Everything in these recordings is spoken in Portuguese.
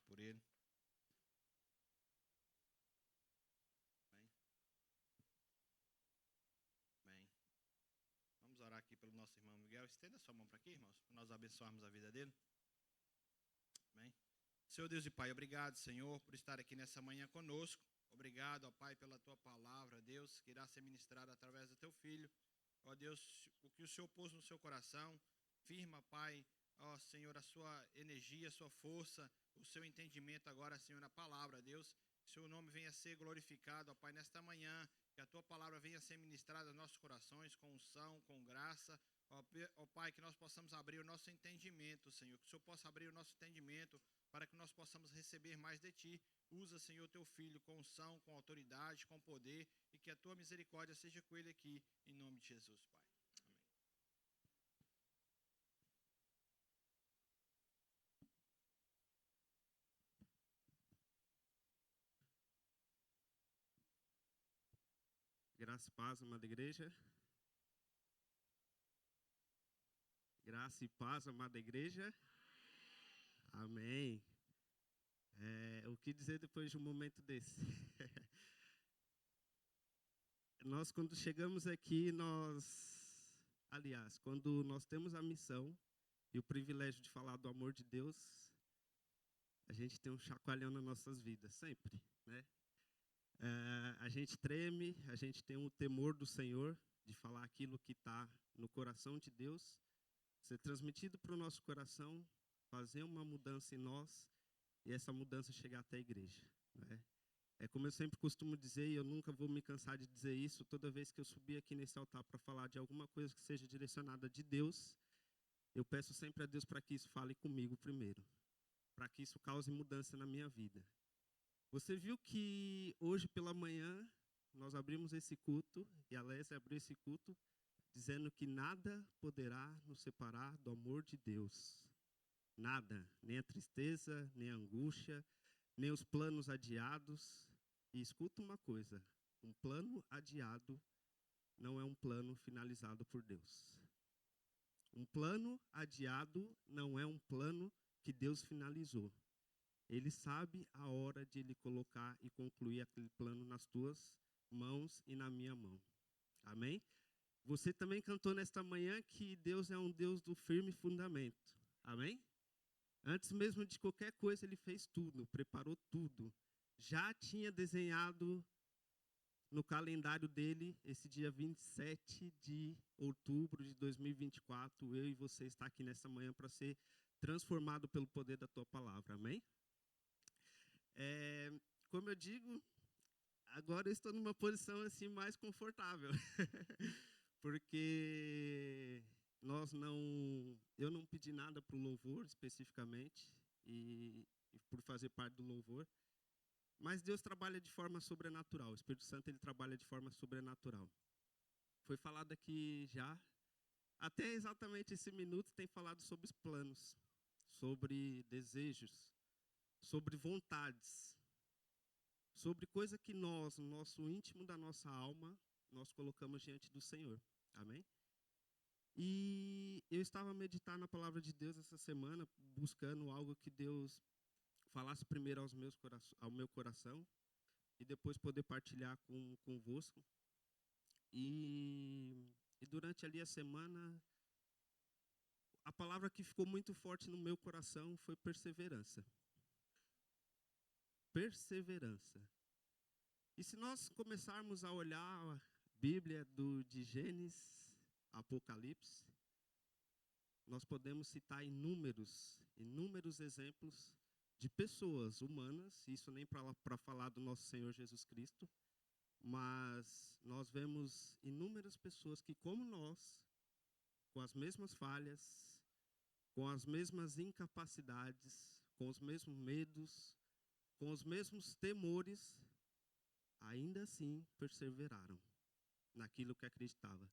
por ele. Amém. Amém. Vamos orar aqui pelo nosso irmão Miguel. Estenda sua mão para aqui, irmãos, para nós abençoarmos a vida dele. Amém. Senhor Deus e Pai, obrigado, Senhor, por estar aqui nessa manhã conosco. Obrigado, ó Pai, pela Tua palavra, Deus, que irá ser ministrada através do Teu Filho. Ó Deus, o que o Senhor pôs no seu coração, firma, Pai, ó Senhor, a sua energia, a sua força, o seu entendimento agora, Senhor, na palavra, Deus. Que o Seu nome venha a ser glorificado, ó Pai, nesta manhã, que a Tua palavra venha a ser ministrada aos nossos corações, com unção, com graça. Ó Pai, que nós possamos abrir o nosso entendimento, Senhor, que o Senhor possa abrir o nosso entendimento para que nós possamos receber mais de Ti. Usa, Senhor, Teu Filho com unção, com autoridade, com poder, e que a Tua misericórdia seja com ele aqui, em nome de Jesus, Pai. Amém. Graça e paz, amada igreja. Graça e paz, amada igreja. Amém. O que dizer depois de um momento desse? Nós, quando chegamos aqui, quando nós temos a missão e o privilégio de falar do amor de Deus, a gente tem um chacoalhão nas nossas vidas, sempre, né? A gente treme, a gente tem um temor do Senhor, de falar aquilo que está no coração de Deus, ser transmitido para o nosso coração, fazer uma mudança em nós e essa mudança chegar até a igreja, né? É como eu sempre costumo dizer, e eu nunca vou me cansar de dizer isso, toda vez que eu subir aqui nesse altar para falar de alguma coisa que seja direcionada de Deus, eu peço sempre a Deus para que isso fale comigo primeiro, para que isso cause mudança na minha vida. Você viu que hoje pela manhã nós abrimos esse culto, e a Lésia abriu esse culto, dizendo que nada poderá nos separar do amor de Deus. Nada, nem a tristeza, nem a angústia, nem os planos adiados. E escuta uma coisa, um plano adiado não é um plano finalizado por Deus. Um plano adiado não é um plano que Deus finalizou. Ele sabe a hora de ele colocar e concluir aquele plano nas tuas mãos e na minha mão. Amém? Você também cantou nesta manhã que Deus é um Deus do firme fundamento. Amém? Antes mesmo de qualquer coisa, ele fez tudo, preparou tudo. Já tinha desenhado no calendário dele, esse dia 27 de outubro de 2024, eu e você está aqui nessa manhã para ser transformado pelo poder da tua palavra. Amém? Como eu digo, agora eu estou numa posição assim mais confortável. Porque eu não pedi nada para o louvor especificamente, e por fazer parte do louvor, mas Deus trabalha de forma sobrenatural, o Espírito Santo ele trabalha de forma sobrenatural. Foi falado aqui já, até exatamente esse minuto tem falado sobre os planos, sobre desejos, sobre vontades, sobre coisa que nós, no nosso íntimo da nossa alma, nós colocamos diante do Senhor. Amém? E eu estava a meditar na palavra de Deus essa semana, buscando algo que Deus falasse primeiro ao meu coração e depois poder partilhar convosco. E durante ali a semana, a palavra que ficou muito forte no meu coração foi perseverança. Perseverança. E se nós começarmos a olhar a Bíblia de Gênesis, Apocalipse, nós podemos citar inúmeros exemplos de pessoas humanas, isso nem para falar do nosso Senhor Jesus Cristo, mas nós vemos inúmeras pessoas que, como nós, com as mesmas falhas, com as mesmas incapacidades, com os mesmos medos, com os mesmos temores, ainda assim perseveraram naquilo que acreditava.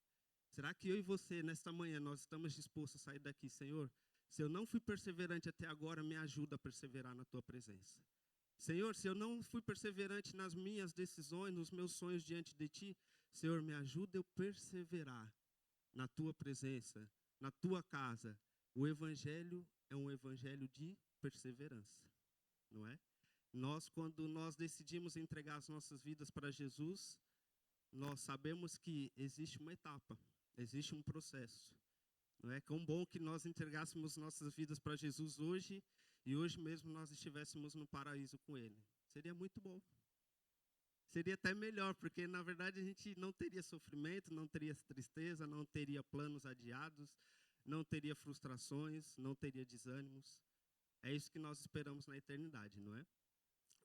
Será que eu e você, nesta manhã, nós estamos dispostos a sair daqui, Senhor? Se eu não fui perseverante até agora, me ajuda a perseverar na Tua presença. Senhor, se eu não fui perseverante nas minhas decisões, nos meus sonhos diante de Ti, Senhor, me ajuda a perseverar na Tua presença, na Tua casa. O Evangelho é um Evangelho de perseverança. não é? Quando nós decidimos entregar as nossas vidas para Jesus, nós sabemos que existe uma etapa, existe um processo. Não é quão bom que nós entregássemos nossas vidas para Jesus hoje e hoje mesmo nós estivéssemos no paraíso com Ele. Seria muito bom. Seria até melhor, porque na verdade a gente não teria sofrimento, não teria tristeza, não teria planos adiados, não teria frustrações, não teria desânimos. É isso que nós esperamos na eternidade, não é?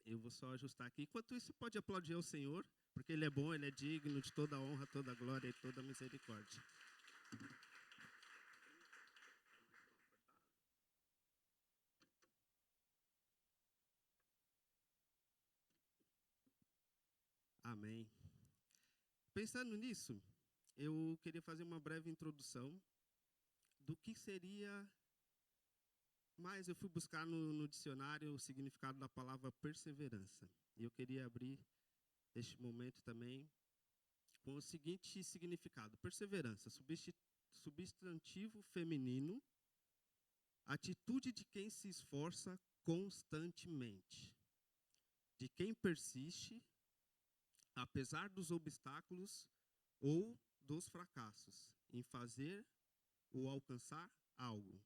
Eu vou só ajustar aqui. Enquanto isso, pode aplaudir ao Senhor, porque Ele é bom, Ele é digno de toda a honra, toda a glória e toda a misericórdia. Amém. Pensando nisso, eu queria fazer uma breve introdução do que seria, mas eu fui buscar no dicionário o significado da palavra perseverança. E eu queria abrir este momento também com o seguinte significado: perseverança, substantivo feminino, atitude de quem se esforça constantemente, de quem persiste, apesar dos obstáculos ou dos fracassos, em fazer ou alcançar algo.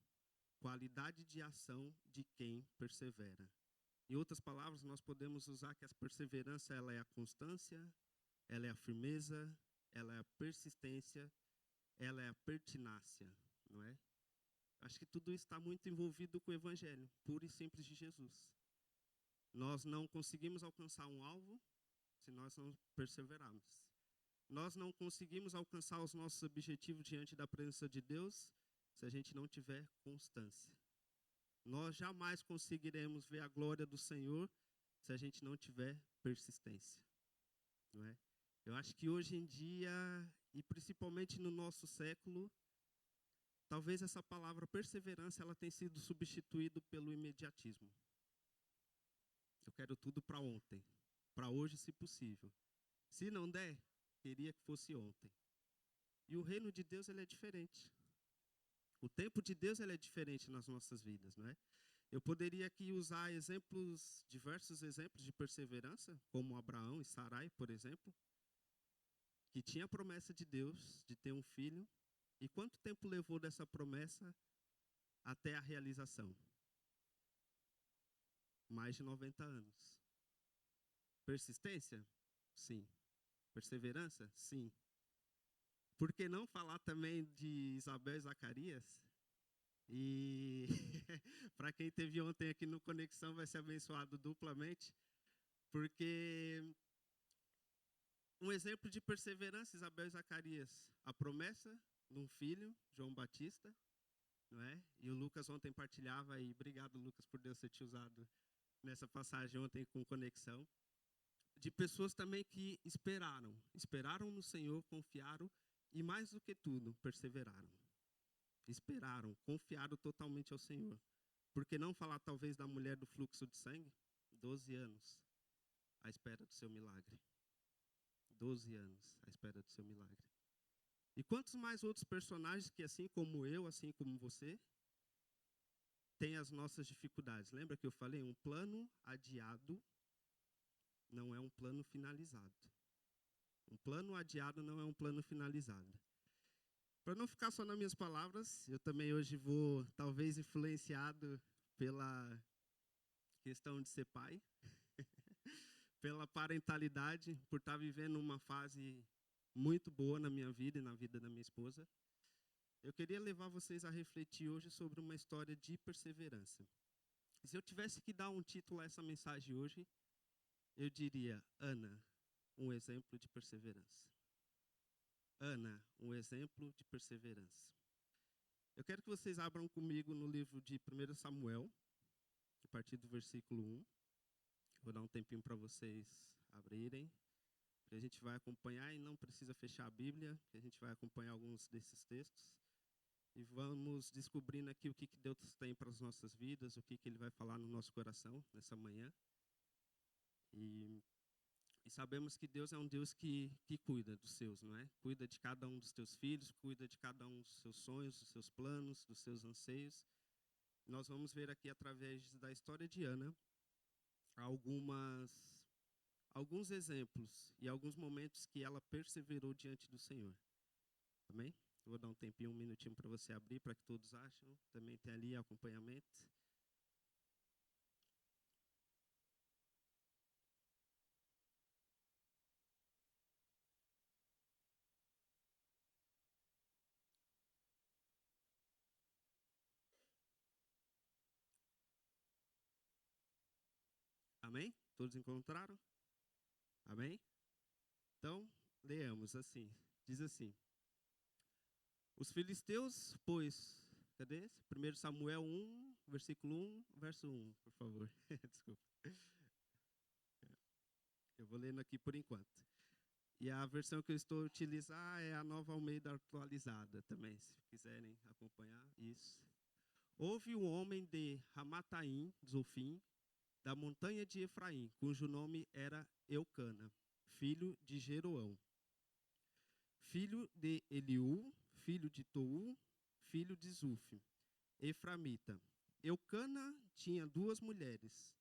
Qualidade de ação de quem persevera. Em outras palavras, nós podemos usar que a perseverança ela é a constância, ela é a firmeza, ela é a persistência, ela é a pertinácia, não é? Acho que tudo isso está muito envolvido com o Evangelho, puro e simples de Jesus. Nós não conseguimos alcançar um alvo se nós não perseverarmos. Nós não conseguimos alcançar os nossos objetivos diante da presença de Deus se a gente não tiver constância. Nós jamais conseguiremos ver a glória do Senhor se a gente não tiver persistência, não é? Eu acho que hoje em dia, e principalmente no nosso século, talvez essa palavra perseverança ela tenha sido substituída pelo imediatismo. Eu quero tudo para ontem, para hoje, se possível. Se não der, queria que fosse ontem. E o reino de Deus ele é diferente. O tempo de Deus ele é diferente nas nossas vidas, não é? Eu poderia aqui usar diversos exemplos de perseverança, como Abraão e Sarai, por exemplo, que tinha a promessa de Deus de ter um filho. E quanto tempo levou dessa promessa até a realização? Mais de 90 anos. Persistência? Sim. Perseverança? Sim. Por que não falar também de Isabel e Zacarias? E para quem teve ontem aqui no Conexão vai ser abençoado duplamente, porque um exemplo de perseverança, Isabel e Zacarias, a promessa de um filho, João Batista, não é? E o Lucas ontem partilhava, e obrigado, Lucas, por Deus ter te usado nessa passagem ontem com Conexão, de pessoas também que esperaram no Senhor, confiaram e, mais do que tudo, perseveraram. Esperaram, confiaram totalmente ao Senhor. Por que não falar talvez da mulher do fluxo de sangue? 12 anos à espera do seu milagre. 12 anos à espera do seu milagre. E quantos mais outros personagens que, assim como eu, assim como você, têm as nossas dificuldades? Lembra que eu falei? Um plano adiado não é um plano finalizado. Um plano adiado não é um plano finalizado. Para não ficar só nas minhas palavras, eu também hoje vou, talvez influenciado pela questão de ser pai, pela parentalidade, por estar vivendo uma fase muito boa na minha vida e na vida da minha esposa. Eu queria levar vocês a refletir hoje sobre uma história de perseverança. Se eu tivesse que dar um título a essa mensagem hoje, eu diria, Ana, um exemplo de perseverança. Ana, um exemplo de perseverança. Eu quero que vocês abram comigo no livro de 1 Samuel, a partir do versículo 1. Vou dar um tempinho para vocês abrirem. A gente vai acompanhar e não precisa fechar a Bíblia, a gente vai acompanhar alguns desses textos. E vamos descobrindo aqui o que Deus tem para as nossas vidas, o que Ele vai falar no nosso coração nessa manhã. E sabemos que Deus é um Deus que cuida dos seus, não é? Cuida de cada um dos teus filhos, cuida de cada um dos seus sonhos, dos seus planos, dos seus anseios. Nós vamos ver aqui através da história de Ana, alguns exemplos e alguns momentos que ela perseverou diante do Senhor. Amém? Eu vou dar um tempinho, um minutinho para você abrir, para que todos achem. Também tem ali acompanhamento. Amém? Todos encontraram? Amém? Então, leamos assim. Diz assim: os filisteus, pois, cadê esse? 1 Samuel 1, versículo 1, verso 1, por favor. Desculpa. Eu vou lendo aqui por enquanto. E a versão que eu estou a utilizar é a Nova Almeida atualizada também, se quiserem acompanhar isso. Houve um homem de Ramataim, Zofim, da montanha de Efraim, cujo nome era Eucana, filho de Jeroão, filho de Eliú, filho de Tou, filho de Zufi, eframita. Eucana tinha 2 mulheres.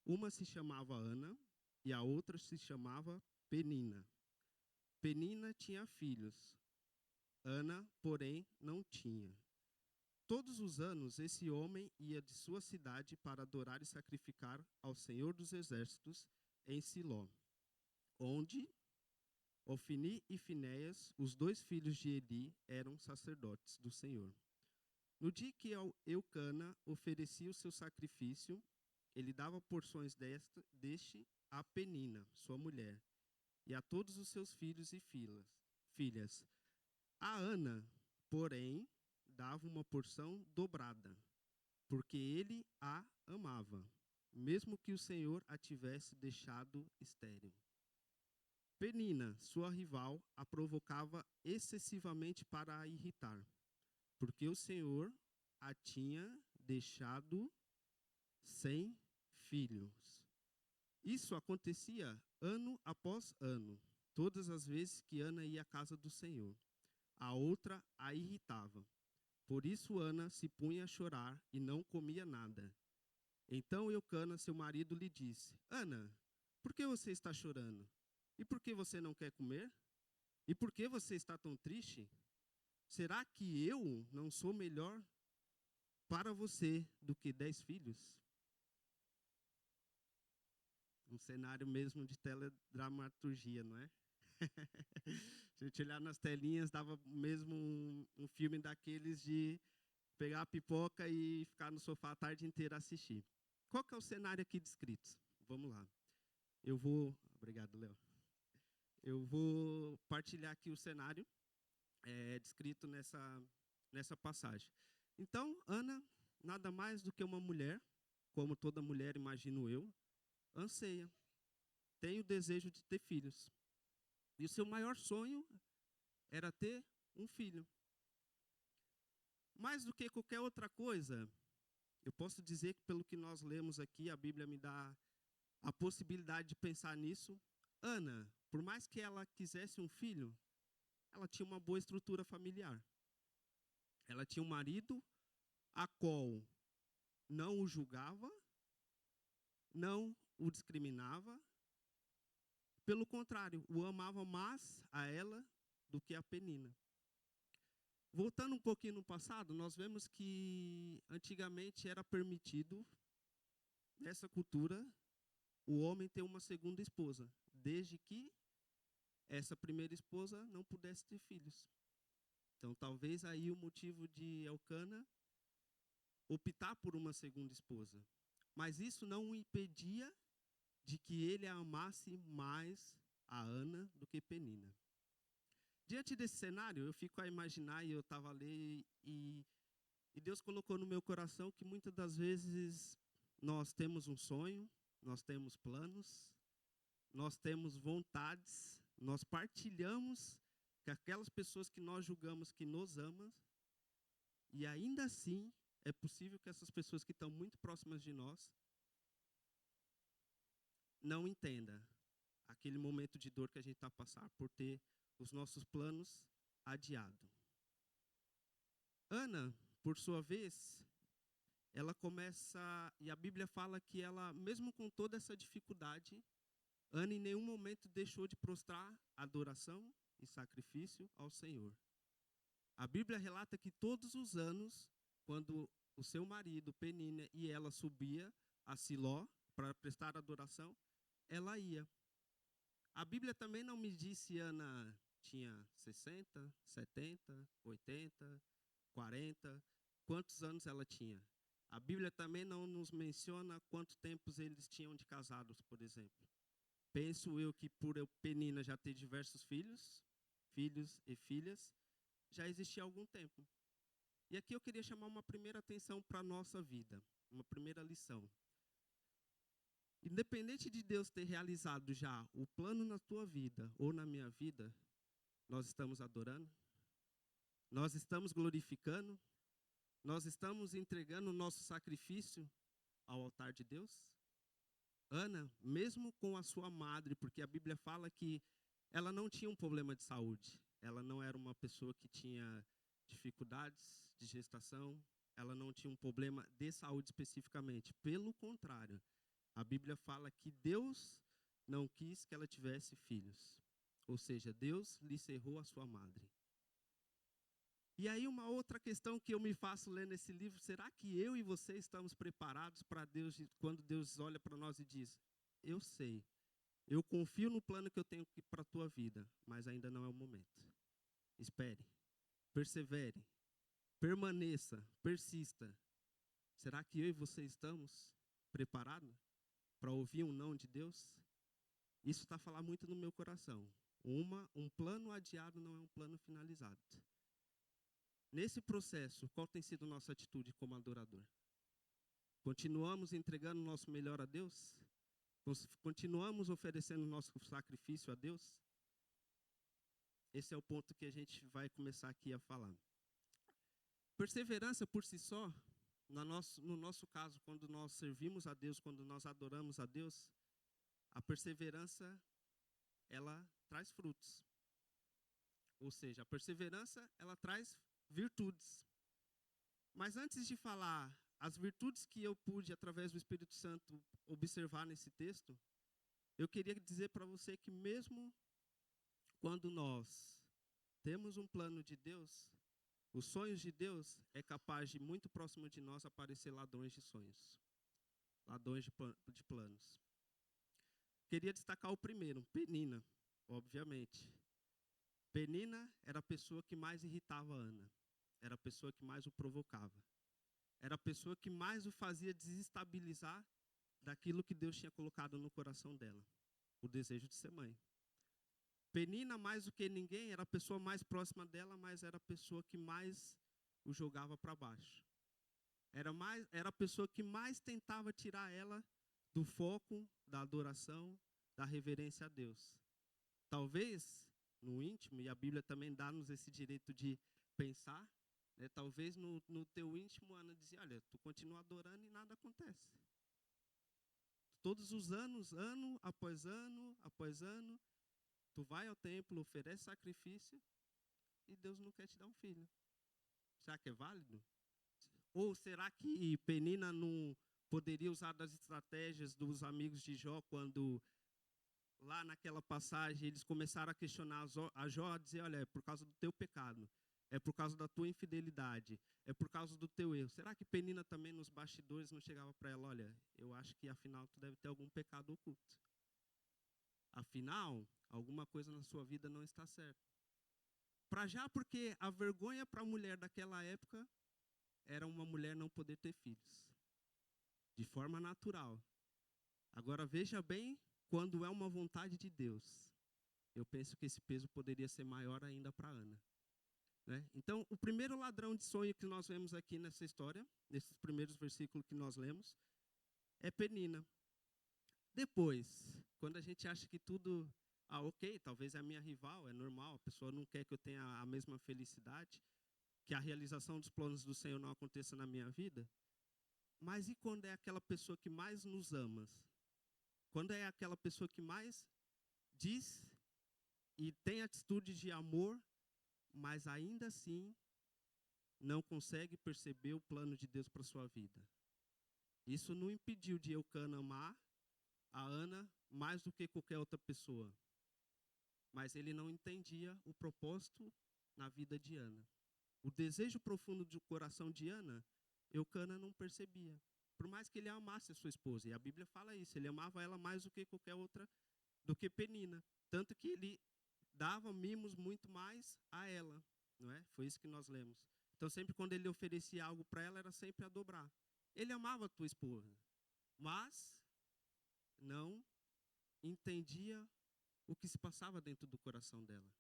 Uma se chamava Ana e a outra se chamava Penina. Penina tinha filhos. Ana, porém, não tinha. Todos os anos, esse homem ia de sua cidade para adorar e sacrificar ao Senhor dos Exércitos em Siló, onde Ofni e Finéias, os 2 filhos de Eli, eram sacerdotes do Senhor. No dia que Eucana oferecia o seu sacrifício, ele dava porções deste a Penina, sua mulher, e a todos os seus filhos e filhas. A Ana, porém, dava uma porção dobrada, porque ele a amava, mesmo que o Senhor a tivesse deixado estéril. Penina, sua rival, a provocava excessivamente para a irritar, porque o Senhor a tinha deixado sem filhos. Isso acontecia ano após ano, todas as vezes que Ana ia à casa do Senhor. A outra a irritava. Por isso Ana se punha a chorar e não comia nada. Então Eucana, seu marido, lhe disse: Ana, por que você está chorando? E por que você não quer comer? E por que você está tão triste? Será que eu não sou melhor para você do que 10 filhos? Um cenário mesmo de teledramaturgia, não é? Se a gente olhar nas telinhas, dava mesmo um filme daqueles de pegar a pipoca e ficar no sofá a tarde inteira a assistir. Qual que é o cenário aqui descrito? Vamos lá. Obrigado, Léo. Eu vou partilhar aqui o cenário descrito nessa passagem. Então, Ana, nada mais do que uma mulher, como toda mulher, imagino eu, anseia, tem o desejo de ter filhos. E o seu maior sonho era ter um filho. Mais do que qualquer outra coisa, eu posso dizer que pelo que nós lemos aqui, a Bíblia me dá a possibilidade de pensar nisso. Ana, por mais que ela quisesse um filho, ela tinha uma boa estrutura familiar. Ela tinha um marido a qual não o julgava, não o discriminava. Pelo contrário, o amava mais a ela do que a Penina. Voltando um pouquinho no passado, nós vemos que antigamente era permitido, nessa cultura, o homem ter uma segunda esposa, desde que essa primeira esposa não pudesse ter filhos. Então, talvez aí o motivo de Elcana optar por uma segunda esposa. Mas isso não o impedia de que ele amasse mais a Ana do que Penina. Diante desse cenário, eu fico a imaginar, e eu estava a ler, e Deus colocou no meu coração que muitas das vezes nós temos um sonho, nós temos planos, nós temos vontades, nós partilhamos com aquelas pessoas que nós julgamos que nos amam, e ainda assim é possível que essas pessoas que estão muito próximas de nós não entendam aquele momento de dor que a gente está a passar por ter os nossos planos adiados. Ana, por sua vez, ela começa, e a Bíblia fala que ela, mesmo com toda essa dificuldade, Ana em nenhum momento deixou de prostrar adoração e sacrifício ao Senhor. A Bíblia relata que todos os anos, quando o seu marido, Penina, e ela subia a Siló para prestar adoração, ela ia. A Bíblia também não me diz se Ana tinha 60, 70, 80, 40, quantos anos ela tinha. A Bíblia também não nos menciona quanto tempo eles tinham de casados, por exemplo. Penso eu que por Penina já ter diversos filhos e filhas, já existia há algum tempo. E aqui eu queria chamar uma primeira atenção para a nossa vida, uma primeira lição. Independente de Deus ter realizado já o plano na tua vida ou na minha vida, nós estamos adorando, nós estamos glorificando, nós estamos entregando o nosso sacrifício ao altar de Deus. Ana, mesmo com a sua madre, porque a Bíblia fala que ela não tinha um problema de saúde, ela não era uma pessoa que tinha dificuldades de gestação, ela não tinha um problema de saúde especificamente. Pelo contrário, a Bíblia fala que Deus não quis que ela tivesse filhos. Ou seja, Deus lhe cerrou a sua madre. E aí uma outra questão que eu me faço lendo esse livro, será que eu e você estamos preparados para Deus, quando Deus olha para nós e diz, eu sei, eu confio no plano que eu tenho para a tua vida, mas ainda não é o momento. Espere, persevere, permaneça, persista. Será que eu e você estamos preparados para ouvir um não de Deus? Isso está a falar muito no meu coração. Um plano adiado não é um plano finalizado. Nesse processo, qual tem sido nossa atitude como adorador? Continuamos entregando o nosso melhor a Deus? Continuamos oferecendo o nosso sacrifício a Deus? Esse é o ponto que a gente vai começar aqui a falar. Perseverança por si só, no nosso caso, quando nós servimos a Deus, quando nós adoramos a Deus, a perseverança, ela traz frutos. Ou seja, a perseverança, ela traz virtudes. Mas antes de falar as virtudes que eu pude, através do Espírito Santo, observar nesse texto, eu queria dizer para você que mesmo quando nós temos um plano de Deus, os sonhos de Deus é capaz de, muito próximo de nós, aparecer ladrões de sonhos, ladrões de planos. Queria destacar o primeiro, Penina, obviamente. Penina era a pessoa que mais irritava Ana. Era a pessoa que mais o provocava. Era a pessoa que mais o fazia desestabilizar daquilo que Deus tinha colocado no coração dela. O desejo de ser mãe. Penina, mais do que ninguém, era a pessoa mais próxima dela, mas era a pessoa que mais o jogava para baixo. Era a pessoa que mais tentava tirar ela do foco da adoração, da reverência a Deus. Talvez no íntimo, e a Bíblia também dá-nos esse direito de pensar, né? Talvez no teu íntimo, Ana dizia, olha, tu continua adorando e nada acontece. Todos os anos, ano após ano, tu vai ao templo, oferece sacrifício e Deus não quer te dar um filho. Será que é válido? Ou será que Penina não poderia usar das estratégias dos amigos de Jó quando lá naquela passagem, eles começaram a questionar a Jó, a dizer, olha, é por causa do teu pecado, é por causa da tua infidelidade, é por causa do teu erro. Será que Penina também nos bastidores não chegava para ela, olha, eu acho que afinal tu deve ter algum pecado oculto. Afinal, alguma coisa na sua vida não está certa. Para já, porque a vergonha para a mulher daquela época era uma mulher não poder ter filhos. De forma natural. Agora veja bem, quando é uma vontade de Deus, eu penso que esse peso poderia ser maior ainda para Ana. Né? Então, o primeiro ladrão de sonho que nós vemos aqui nessa história, nesses primeiros versículos que nós lemos, é Penina. Depois, quando a gente acha que tudo, ok, talvez é a minha rival, é normal, a pessoa não quer que eu tenha a mesma felicidade, que a realização dos planos do Senhor não aconteça na minha vida, mas e quando é aquela pessoa que mais nos ama? Quando é aquela pessoa que mais diz e tem atitude de amor, mas ainda assim não consegue perceber o plano de Deus para a sua vida? Isso não impediu de Eucana amar a Ana mais do que qualquer outra pessoa. Mas ele não entendia o propósito na vida de Ana. O desejo profundo do coração de Ana, Eucana não percebia. Por mais que ele amasse a sua esposa, e a Bíblia fala isso, ele amava ela mais do que qualquer outra, do que Penina. Tanto que ele dava mimos muito mais a ela, não é? Foi isso que nós lemos. Então, sempre quando ele oferecia algo para ela, era sempre a dobrar. Ele amava a tua esposa, mas não entendia o que se passava dentro do coração dela.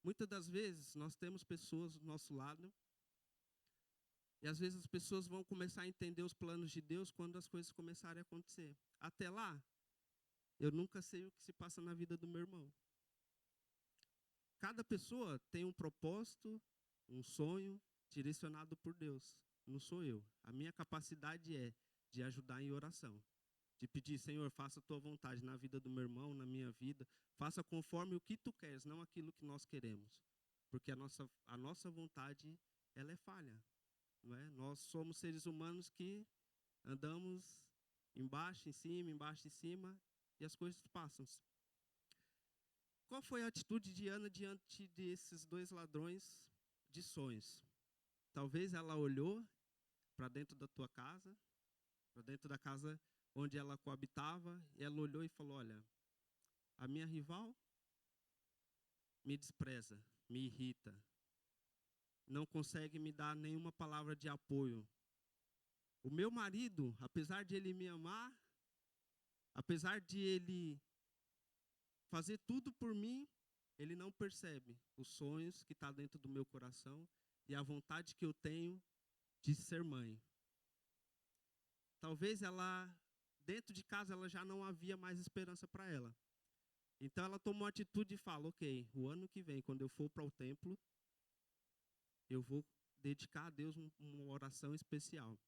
Muitas das vezes, nós temos pessoas do nosso lado, e às vezes as pessoas vão começar a entender os planos de Deus quando as coisas começarem a acontecer. Até lá, eu nunca sei o que se passa na vida do meu irmão. Cada pessoa tem um propósito, um sonho direcionado por Deus. Não sou eu. A minha capacidade é de ajudar em oração. De pedir, Senhor, faça a tua vontade na vida do meu irmão, na minha vida. Faça conforme o que tu queres, não aquilo que nós queremos. Porque a nossa vontade, ela é falha. Não é? Nós somos seres humanos que andamos embaixo, em cima, e as coisas passam. Qual foi a atitude de Ana diante desses dois ladrões de sonhos? Talvez ela olhou para dentro da tua casa, para dentro da casa onde ela coabitava, e ela olhou e falou, olha, a minha rival me despreza, me irrita, não consegue me dar nenhuma palavra de apoio. O meu marido, apesar de ele me amar, apesar de ele fazer tudo por mim, ele não percebe os sonhos que estão dentro do meu coração e a vontade que eu tenho de ser mãe. Talvez ela, dentro de casa, ela já não havia mais esperança para ela. Então ela tomou a atitude e fala, ok, o ano que vem, quando eu for para o templo, eu vou dedicar a Deus uma oração especial.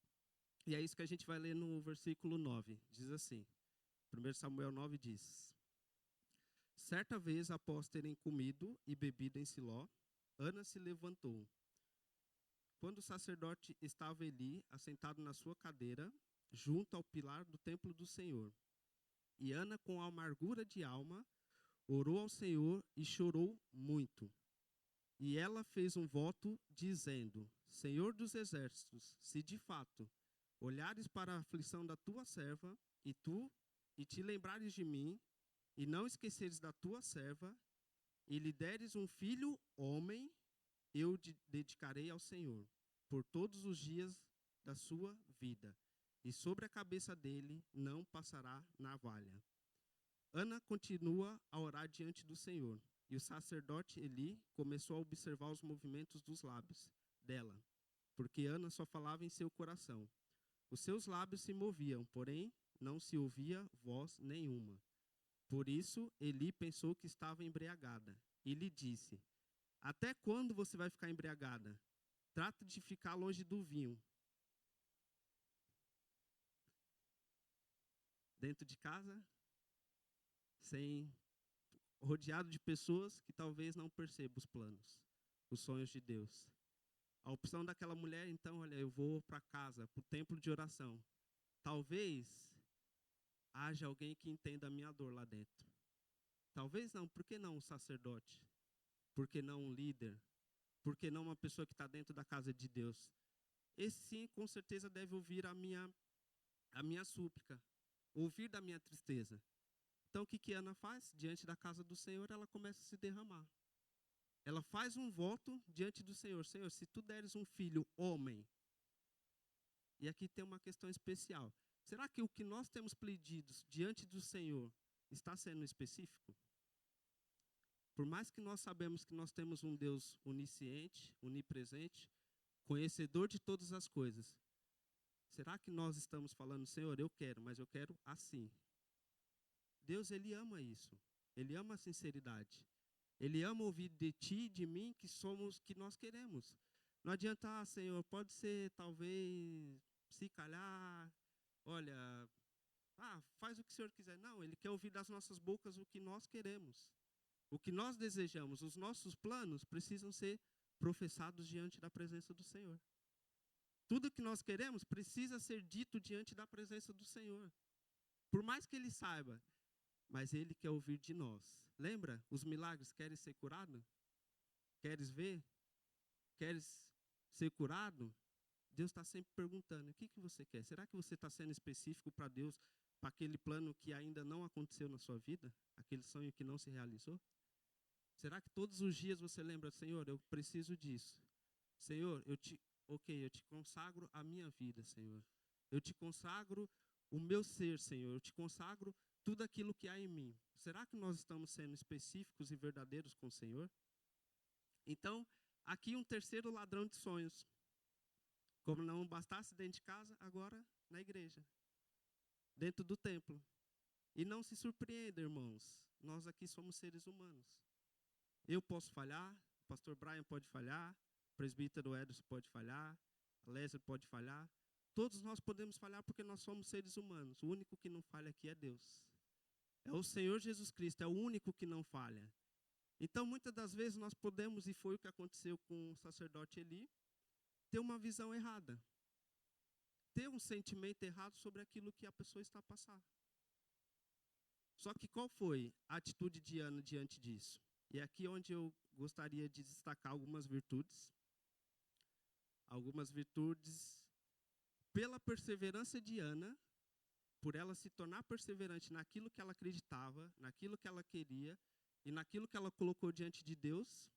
E é isso que a gente vai ler no versículo 9. Diz assim, 1 Samuel 9 diz, certa vez, após terem comido e bebido em Siló, Ana se levantou. Quando o sacerdote estava ali, assentado na sua cadeira, junto ao pilar do templo do Senhor. E Ana, com amargura de alma, orou ao Senhor e chorou muito. E ela fez um voto, dizendo, Senhor dos exércitos, se de fato olhares para a aflição da tua serva, e te lembrares de mim, e não esqueceres da tua serva, e lhe deres um filho homem, eu dedicarei ao Senhor, por todos os dias da sua vida, e sobre a cabeça dele não passará navalha. Ana continua a orar diante do Senhor, e o sacerdote Eli começou a observar os movimentos dos lábios dela, porque Ana só falava em seu coração. Os seus lábios se moviam, porém não se ouvia voz nenhuma. Por isso, Eli pensou que estava embriagada, e lhe disse, até quando você vai ficar embriagada? Trata de ficar longe do vinho. Dentro de casa, rodeado de pessoas que talvez não percebam os planos, os sonhos de Deus. A opção daquela mulher, então, olha, eu vou para casa, para o templo de oração. Talvez haja alguém que entenda a minha dor lá dentro. Talvez não, por que não um sacerdote? Por que não um líder? Por que não uma pessoa que está dentro da casa de Deus? Esse sim, com certeza, deve ouvir a minha súplica, ouvir da minha tristeza. Então, o que Ana faz? Diante da casa do Senhor, ela começa a se derramar. Ela faz um voto diante do Senhor. Senhor, se tu deres um filho homem, e aqui tem uma questão especial. Será que o que nós temos pedido diante do Senhor está sendo específico? Por mais que nós sabemos que nós temos um Deus onisciente, onipresente, conhecedor de todas as coisas, será que nós estamos falando, Senhor, eu quero, mas eu quero assim? Deus, Ele ama isso. Ele ama a sinceridade. Ele ama ouvir de ti e de mim que nós queremos. Não adianta, Senhor, pode ser talvez, se calhar, olha, faz o que o Senhor quiser. Não, Ele quer ouvir das nossas bocas o que nós queremos. O que nós desejamos, os nossos planos precisam ser professados diante da presença do Senhor. Tudo que nós queremos precisa ser dito diante da presença do Senhor. Por mais que Ele saiba, mas Ele quer ouvir de nós. Lembra? Os milagres, queres ser curado? Queres ver? Queres ser curado? Deus está sempre perguntando, o que você quer? Será que você está sendo específico para Deus, para aquele plano que ainda não aconteceu na sua vida? Aquele sonho que não se realizou? Será que todos os dias você lembra, Senhor, eu preciso disso. Senhor, eu te consagro a minha vida, Senhor. Eu te consagro o meu ser, Senhor. Eu te consagro tudo aquilo que há em mim. Será que nós estamos sendo específicos e verdadeiros com o Senhor? Então, aqui um terceiro ladrão de sonhos. Como não bastasse dentro de casa, agora na igreja. Dentro do templo. E não se surpreenda, irmãos. Nós aqui somos seres humanos. Eu posso falhar, o pastor Brian pode falhar, o presbítero Edson pode falhar, a Lésia pode falhar. Todos nós podemos falhar porque nós somos seres humanos. O único que não falha aqui é Deus. É o Senhor Jesus Cristo, é o único que não falha. Então, muitas das vezes nós podemos, e foi o que aconteceu com o sacerdote Eli, ter uma visão errada. Ter um sentimento errado sobre aquilo que a pessoa está a passar. Só que qual foi a atitude de Ana diante disso? E é aqui onde eu gostaria de destacar algumas virtudes. Algumas virtudes pela perseverança de Ana, por ela se tornar perseverante naquilo que ela acreditava, naquilo que ela queria e naquilo que ela colocou diante de Deus,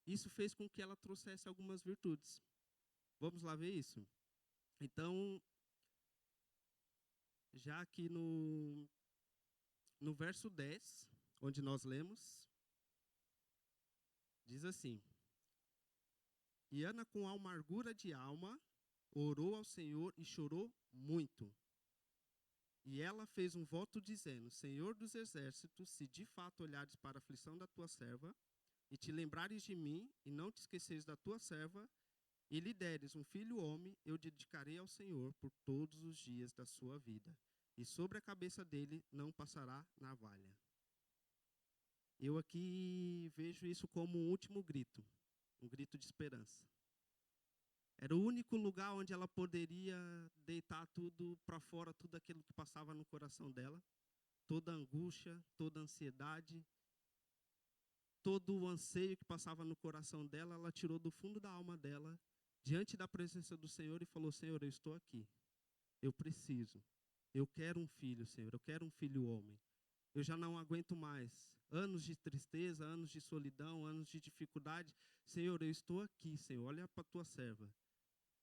isso fez com que ela trouxesse algumas virtudes. Vamos lá ver isso? Então, já aqui no verso 10, onde nós lemos, diz assim: E Ana, com amargura de alma, orou ao Senhor e chorou muito. E ela fez um voto dizendo: Senhor dos exércitos, se de fato olhares para a aflição da tua serva, e te lembrares de mim, e não te esqueceres da tua serva, e lhe deres um filho homem, eu dedicarei ao Senhor por todos os dias da sua vida, e sobre a cabeça dele não passará navalha. Eu aqui vejo isso como um último grito, um grito de esperança. Era o único lugar onde ela poderia deitar tudo para fora, tudo aquilo que passava no coração dela, toda a angústia, toda a ansiedade, todo o anseio que passava no coração dela, ela tirou do fundo da alma dela, diante da presença do Senhor e falou: Senhor, eu estou aqui, eu preciso, eu quero um filho, Senhor, eu quero um filho homem. Eu já não aguento mais anos de tristeza, anos de solidão, anos de dificuldade. Senhor, eu estou aqui, Senhor, olha para a tua serva.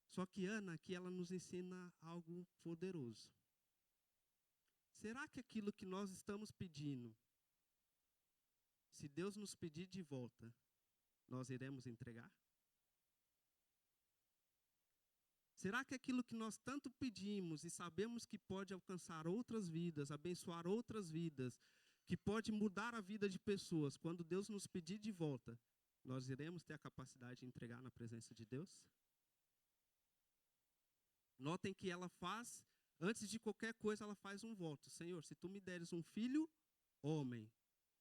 Só que Ana, aqui ela nos ensina algo poderoso. Será que aquilo que nós estamos pedindo, se Deus nos pedir de volta, nós iremos entregar? Será que aquilo que nós tanto pedimos e sabemos que pode alcançar outras vidas, abençoar outras vidas, que pode mudar a vida de pessoas, quando Deus nos pedir de volta, nós iremos ter a capacidade de entregar na presença de Deus? Notem que ela faz, antes de qualquer coisa, ela faz um voto. Senhor, se tu me deres um filho, homem,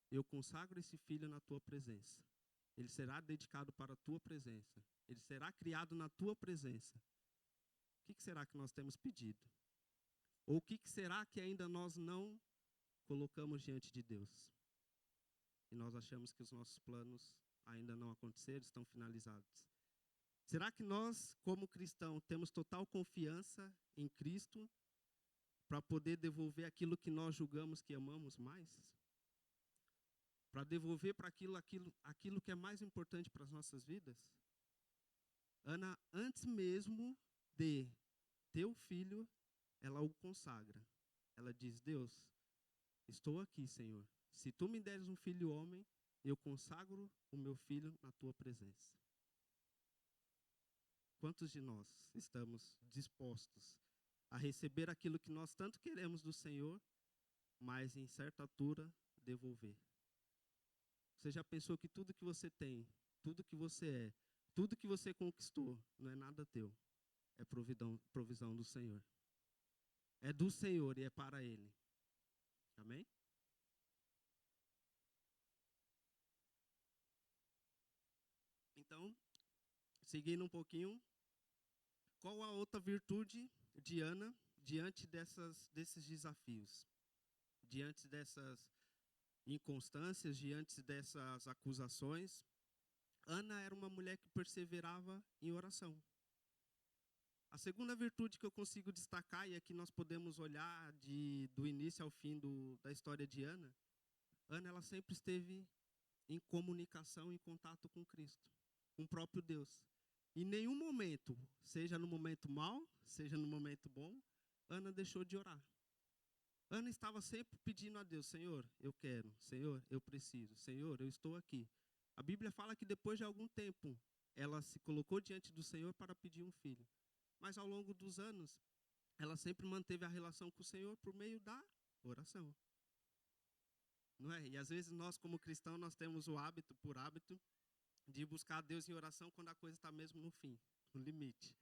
eu consagro esse filho na tua presença. Ele será dedicado para a tua presença. Ele será criado na tua presença. O que será que nós temos pedido? Ou o que será que ainda nós não colocamos diante de Deus? E nós achamos que os nossos planos ainda não aconteceram, estão finalizados. Será que nós, como cristãos, temos total confiança em Cristo para poder devolver aquilo que nós julgamos que amamos mais? Para devolver para aquilo que é mais importante para as nossas vidas? Ana, antes mesmo de ter o filho, ela o consagra. Ela diz: Deus, estou aqui, Senhor. Se tu me deres um filho homem, eu consagro o meu filho na tua presença. Quantos de nós estamos dispostos a receber aquilo que nós tanto queremos do Senhor, mas em certa altura devolver? Você já pensou que tudo que você tem, tudo que você é, tudo que você conquistou, não é nada teu? É provisão do Senhor. É do Senhor e é para Ele. Amém? Então, seguindo um pouquinho, qual a outra virtude de Ana diante desses desafios? Diante dessas inconstâncias, diante dessas acusações, Ana era uma mulher que perseverava em oração. A segunda virtude que eu consigo destacar, e aqui nós podemos olhar do início ao fim da história de Ana, Ana ela sempre esteve em comunicação, em contato com Cristo, com o próprio Deus. Em nenhum momento, seja no momento mau, seja no momento bom, Ana deixou de orar. Ana estava sempre pedindo a Deus, Senhor, eu quero, Senhor, eu preciso, Senhor, eu estou aqui. A Bíblia fala que depois de algum tempo, ela se colocou diante do Senhor para pedir um filho. Mas ao longo dos anos, ela sempre manteve a relação com o Senhor por meio da oração. Não é? E às vezes nós, como cristãos, nós temos o hábito, por hábito, de buscar Deus em oração quando a coisa está mesmo no fim, no limite.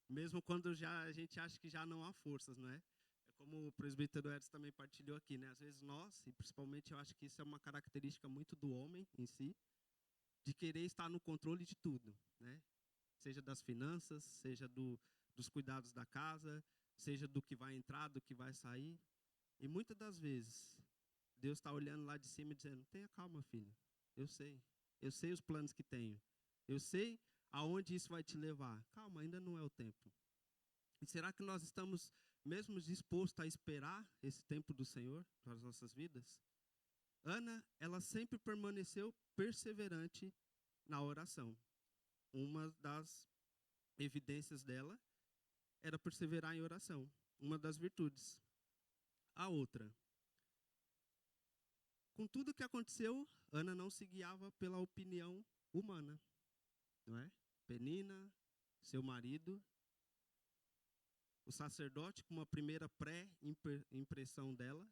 Mesmo quando a gente acha que já não há forças, não é? É como o presbítero Edson também partilhou aqui, né? Às vezes nós, e principalmente eu acho que isso é uma característica muito do homem em si, de querer estar no controle de tudo, né? Seja das finanças, seja dos cuidados da casa, seja do que vai entrar, do que vai sair. E muitas das vezes, Deus está olhando lá de cima e dizendo, tenha calma, filho, eu sei os planos que tenho, eu sei aonde isso vai te levar. Calma, ainda não é o tempo. E será que nós estamos mesmo dispostos a esperar esse tempo do Senhor para as nossas vidas? Ana, ela sempre permaneceu perseverante na oração. Uma das evidências dela era perseverar em oração, uma das virtudes. A outra, com tudo que aconteceu, Ana não se guiava pela opinião humana, não é? Penina, seu marido, o sacerdote, com uma primeira pré-impressão dela,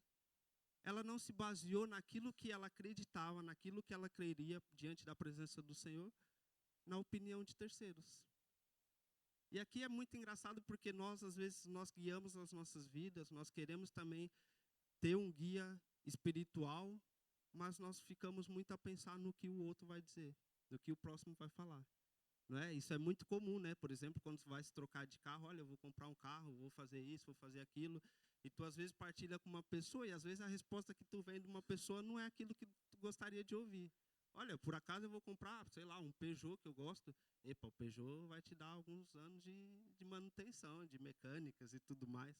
ela não se baseou naquilo que ela acreditava, naquilo que ela creria diante da presença do Senhor, na opinião de terceiros. E aqui é muito engraçado porque nós, às vezes, nós guiamos as nossas vidas, nós queremos também ter um guia espiritual, mas nós ficamos muito a pensar no que o outro vai dizer, no que o próximo vai falar. Não é? Isso é muito comum, né? Por exemplo, quando você vai se trocar de carro, olha, eu vou comprar um carro, vou fazer isso, vou fazer aquilo, e tu às vezes partilha com uma pessoa, e às vezes a resposta que tu vem de uma pessoa não é aquilo que tu gostaria de ouvir. Olha, por acaso eu vou comprar, sei lá, um Peugeot que eu gosto. Epa, o Peugeot vai te dar alguns anos de manutenção, de mecânicas e tudo mais.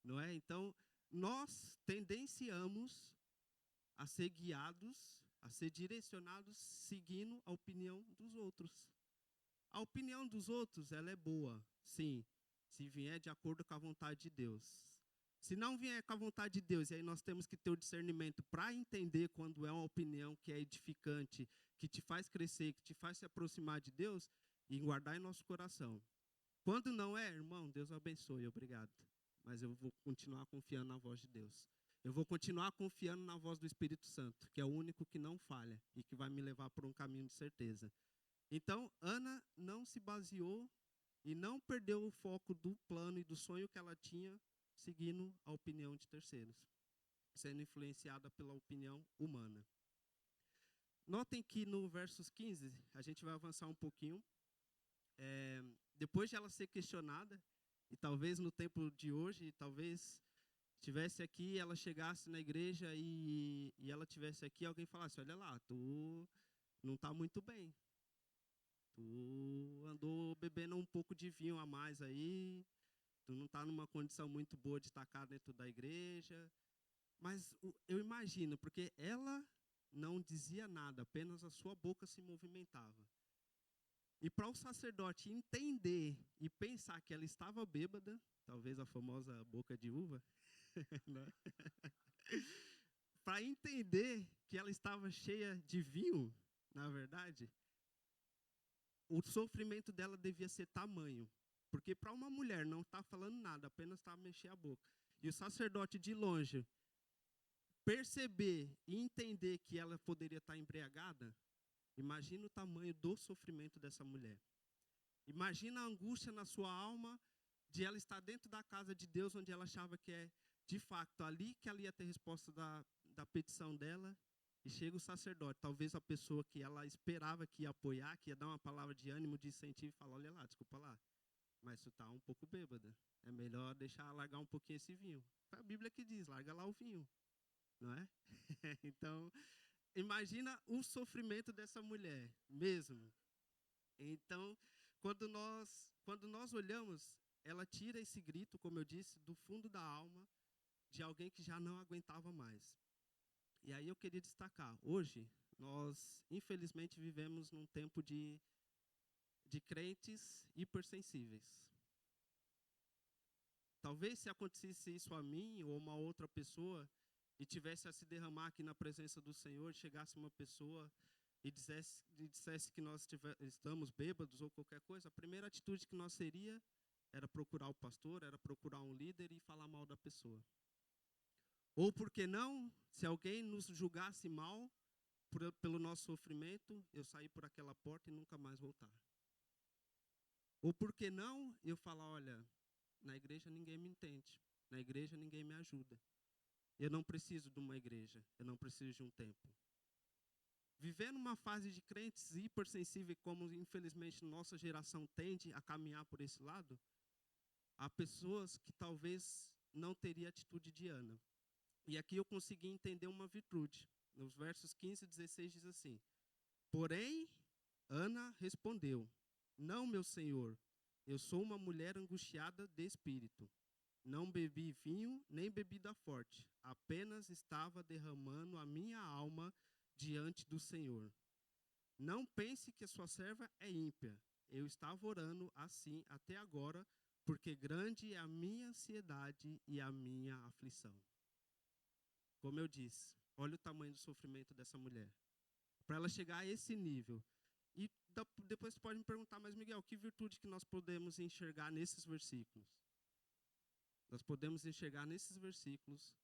Não é? Então, nós tendenciamos a ser guiados, a ser direcionados seguindo a opinião dos outros. A opinião dos outros, ela é boa, sim, se vier de acordo com a vontade de Deus. Se não vier com a vontade de Deus, e aí nós temos que ter o discernimento para entender quando é uma opinião que é edificante, que te faz crescer, que te faz se aproximar de Deus, e guardar em nosso coração. Quando não é, irmão, Deus abençoe, obrigado. Mas eu vou continuar confiando na voz de Deus. Eu vou continuar confiando na voz do Espírito Santo, que é o único que não falha e que vai me levar por um caminho de certeza. Então, Ana não se baseou e não perdeu o foco do plano e do sonho que ela tinha, seguindo a opinião de terceiros, sendo influenciada pela opinião humana. Notem que no versos 15, a gente vai avançar um pouquinho. Depois de ela ser questionada, e talvez no tempo de hoje, talvez estivesse aqui, ela chegasse na igreja e ela tivesse aqui, alguém falasse, olha lá, tu não está muito bem. Tu andou bebendo um pouco de vinho a mais aí, tu não está numa condição muito boa de estar cá dentro da igreja. Mas eu imagino, porque ela não dizia nada, apenas a sua boca se movimentava. E para o sacerdote entender e pensar que ela estava bêbada, talvez a famosa boca de uva, né? Para entender que ela estava cheia de vinho, na verdade, o sofrimento dela devia ser tamanho. Porque para uma mulher não estar falando nada, apenas estar a mexer a boca, e o sacerdote de longe perceber e entender que ela poderia estar embriagada, imagina o tamanho do sofrimento dessa mulher. Imagina a angústia na sua alma de ela estar dentro da casa de Deus, onde ela achava que é, de fato, ali que ela ia ter resposta da petição dela. E chega o sacerdote, talvez a pessoa que ela esperava que ia apoiar, que ia dar uma palavra de ânimo, de incentivo, e fala, olha lá, desculpa lá, mas tu tá um pouco bêbada. É melhor deixar largar um pouquinho esse vinho. É a Bíblia que diz, larga lá o vinho, não é? Então, imagina o sofrimento dessa mulher, mesmo. Então, quando nós olhamos, ela tira esse grito, como eu disse, do fundo da alma de alguém que já não aguentava mais. E aí eu queria destacar, hoje, nós, infelizmente, vivemos num tempo de crentes hipersensíveis. Talvez se acontecesse isso a mim ou uma outra pessoa e tivesse a se derramar aqui na presença do Senhor, chegasse uma pessoa e dissesse que nós estamos bêbados ou qualquer coisa, a primeira atitude que nós seria era procurar o pastor, era procurar um líder e falar mal da pessoa. Ou por que não, se alguém nos julgasse mal pelo nosso sofrimento, eu sair por aquela porta e nunca mais voltar. Ou por que não, eu falar, olha, na igreja ninguém me entende, na igreja ninguém me ajuda. Eu não preciso de uma igreja, eu não preciso de um templo. Viver numa fase de crentes hipersensíveis, como infelizmente nossa geração tende a caminhar por esse lado, há pessoas que talvez não teriam atitude de Ana. E aqui eu consegui entender uma virtude. Nos versos 15 e 16 diz assim: porém, Ana respondeu, não, meu senhor, eu sou uma mulher angustiada de espírito. Não bebi vinho, nem bebida forte. Apenas estava derramando a minha alma diante do Senhor. Não pense que a sua serva é ímpia. Eu estava orando assim até agora, porque grande é a minha ansiedade e a minha aflição. Como eu disse, olha o tamanho do sofrimento dessa mulher. Para ela chegar a esse nível. E depois você pode me perguntar, mas Miguel, que virtude que nós podemos enxergar nesses versículos? Nós podemos enxergar nesses versículos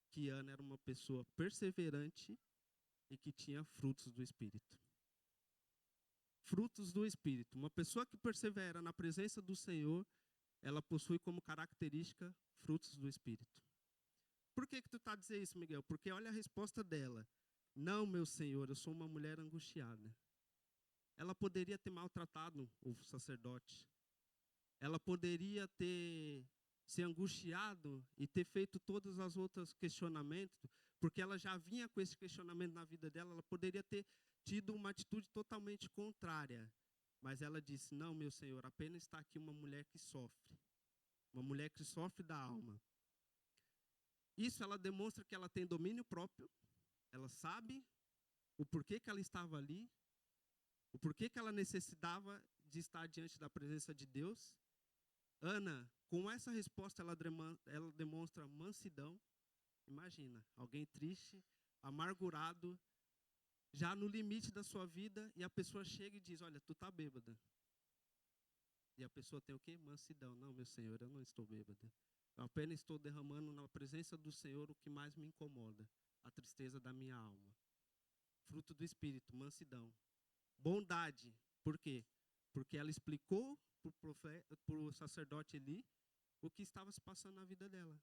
que Ana era uma pessoa perseverante e que tinha frutos do Espírito. Frutos do Espírito. Uma pessoa que persevera na presença do Senhor, ela possui como característica frutos do Espírito. Por que tu está a dizer isso, Miguel? Porque olha a resposta dela. Não, meu Senhor, eu sou uma mulher angustiada. Ela poderia ter maltratado o sacerdote. Ela poderia ter se angustiado e ter feito todos os outros questionamentos, porque ela já vinha com esse questionamento na vida dela, ela poderia ter tido uma atitude totalmente contrária. Mas ela disse, não, meu Senhor, apenas está aqui uma mulher que sofre. Uma mulher que sofre da alma. Isso ela demonstra que ela tem domínio próprio, ela sabe o porquê que ela estava ali, o porquê que ela necessitava de estar diante da presença de Deus. Ana, com essa resposta, ela demonstra mansidão. Imagina, alguém triste, amargurado, já no limite da sua vida, e a pessoa chega e diz, olha, tu tá bêbada. E a pessoa tem o quê? Mansidão. Não, meu Senhor, eu não estou bêbada. Eu apenas estou derramando na presença do Senhor o que mais me incomoda, a tristeza da minha alma. Fruto do Espírito, mansidão. Bondade. Por quê? Porque ela explicou para o sacerdote Eli o que estava se passando na vida dela.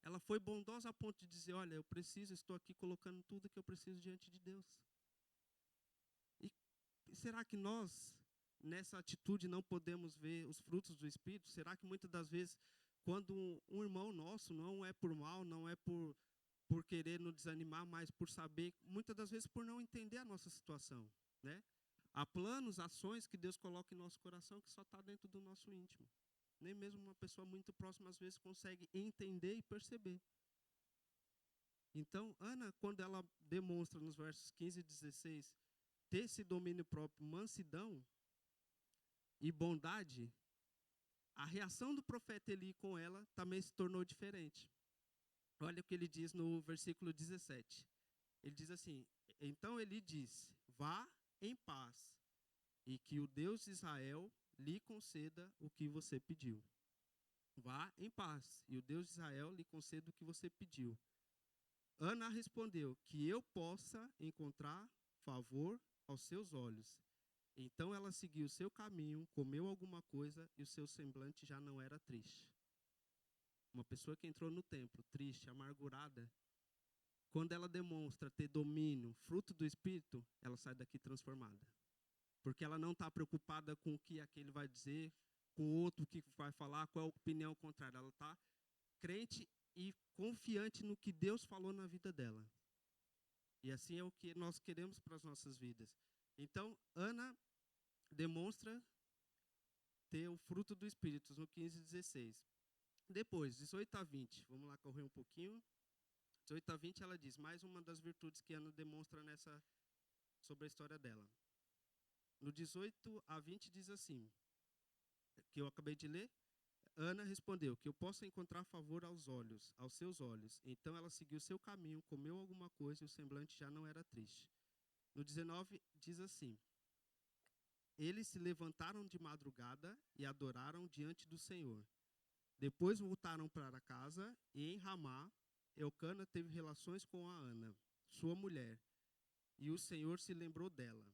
Ela foi bondosa a ponto de dizer, olha, estou aqui colocando tudo que eu preciso diante de Deus. E será que nós, nessa atitude, não podemos ver os frutos do Espírito? Será que muitas das vezes, quando um irmão nosso, não é por mal, não é por querer nos desanimar, mas por saber, muitas das vezes por não entender a nossa situação, né? Há planos, ações que Deus coloca em nosso coração que só está dentro do nosso íntimo. Nem mesmo uma pessoa muito próxima, às vezes, consegue entender e perceber. Então, Ana, quando ela demonstra nos versos 15 e 16, ter esse domínio próprio, mansidão e bondade, a reação do profeta Eli com ela também se tornou diferente. Olha o que ele diz no versículo 17. Ele diz assim, então Eli disse, vá em paz, e que o Deus de Israel lhe conceda o que você pediu. Vá em paz, e o Deus de Israel lhe conceda o que você pediu. Ana respondeu, que eu possa encontrar favor aos seus olhos. Então ela seguiu o seu caminho, comeu alguma coisa, e o seu semblante já não era triste. Uma pessoa que entrou no templo, triste, amargurada, quando ela demonstra ter domínio, fruto do Espírito, ela sai daqui transformada. Porque ela não está preocupada com o que aquele vai dizer, com o outro, o que vai falar, qual é a opinião contrária. Ela está crente e confiante no que Deus falou na vida dela. E assim é o que nós queremos para as nossas vidas. Então, Ana demonstra ter o fruto do Espírito, no 15 e 16. Depois, 18 a 20, vamos lá correr um pouquinho. 18 a 20, ela diz, mais uma das virtudes que Ana demonstra sobre a história dela. No 18 a 20 diz assim, que eu acabei de ler, Ana respondeu, que eu possa encontrar favor aos seus olhos. Então ela seguiu seu caminho, comeu alguma coisa e o semblante já não era triste. No 19 diz assim, eles se levantaram de madrugada e adoraram diante do Senhor. Depois voltaram para casa e em Ramá, Eucana teve relações com a Ana, sua mulher, e o Senhor se lembrou dela.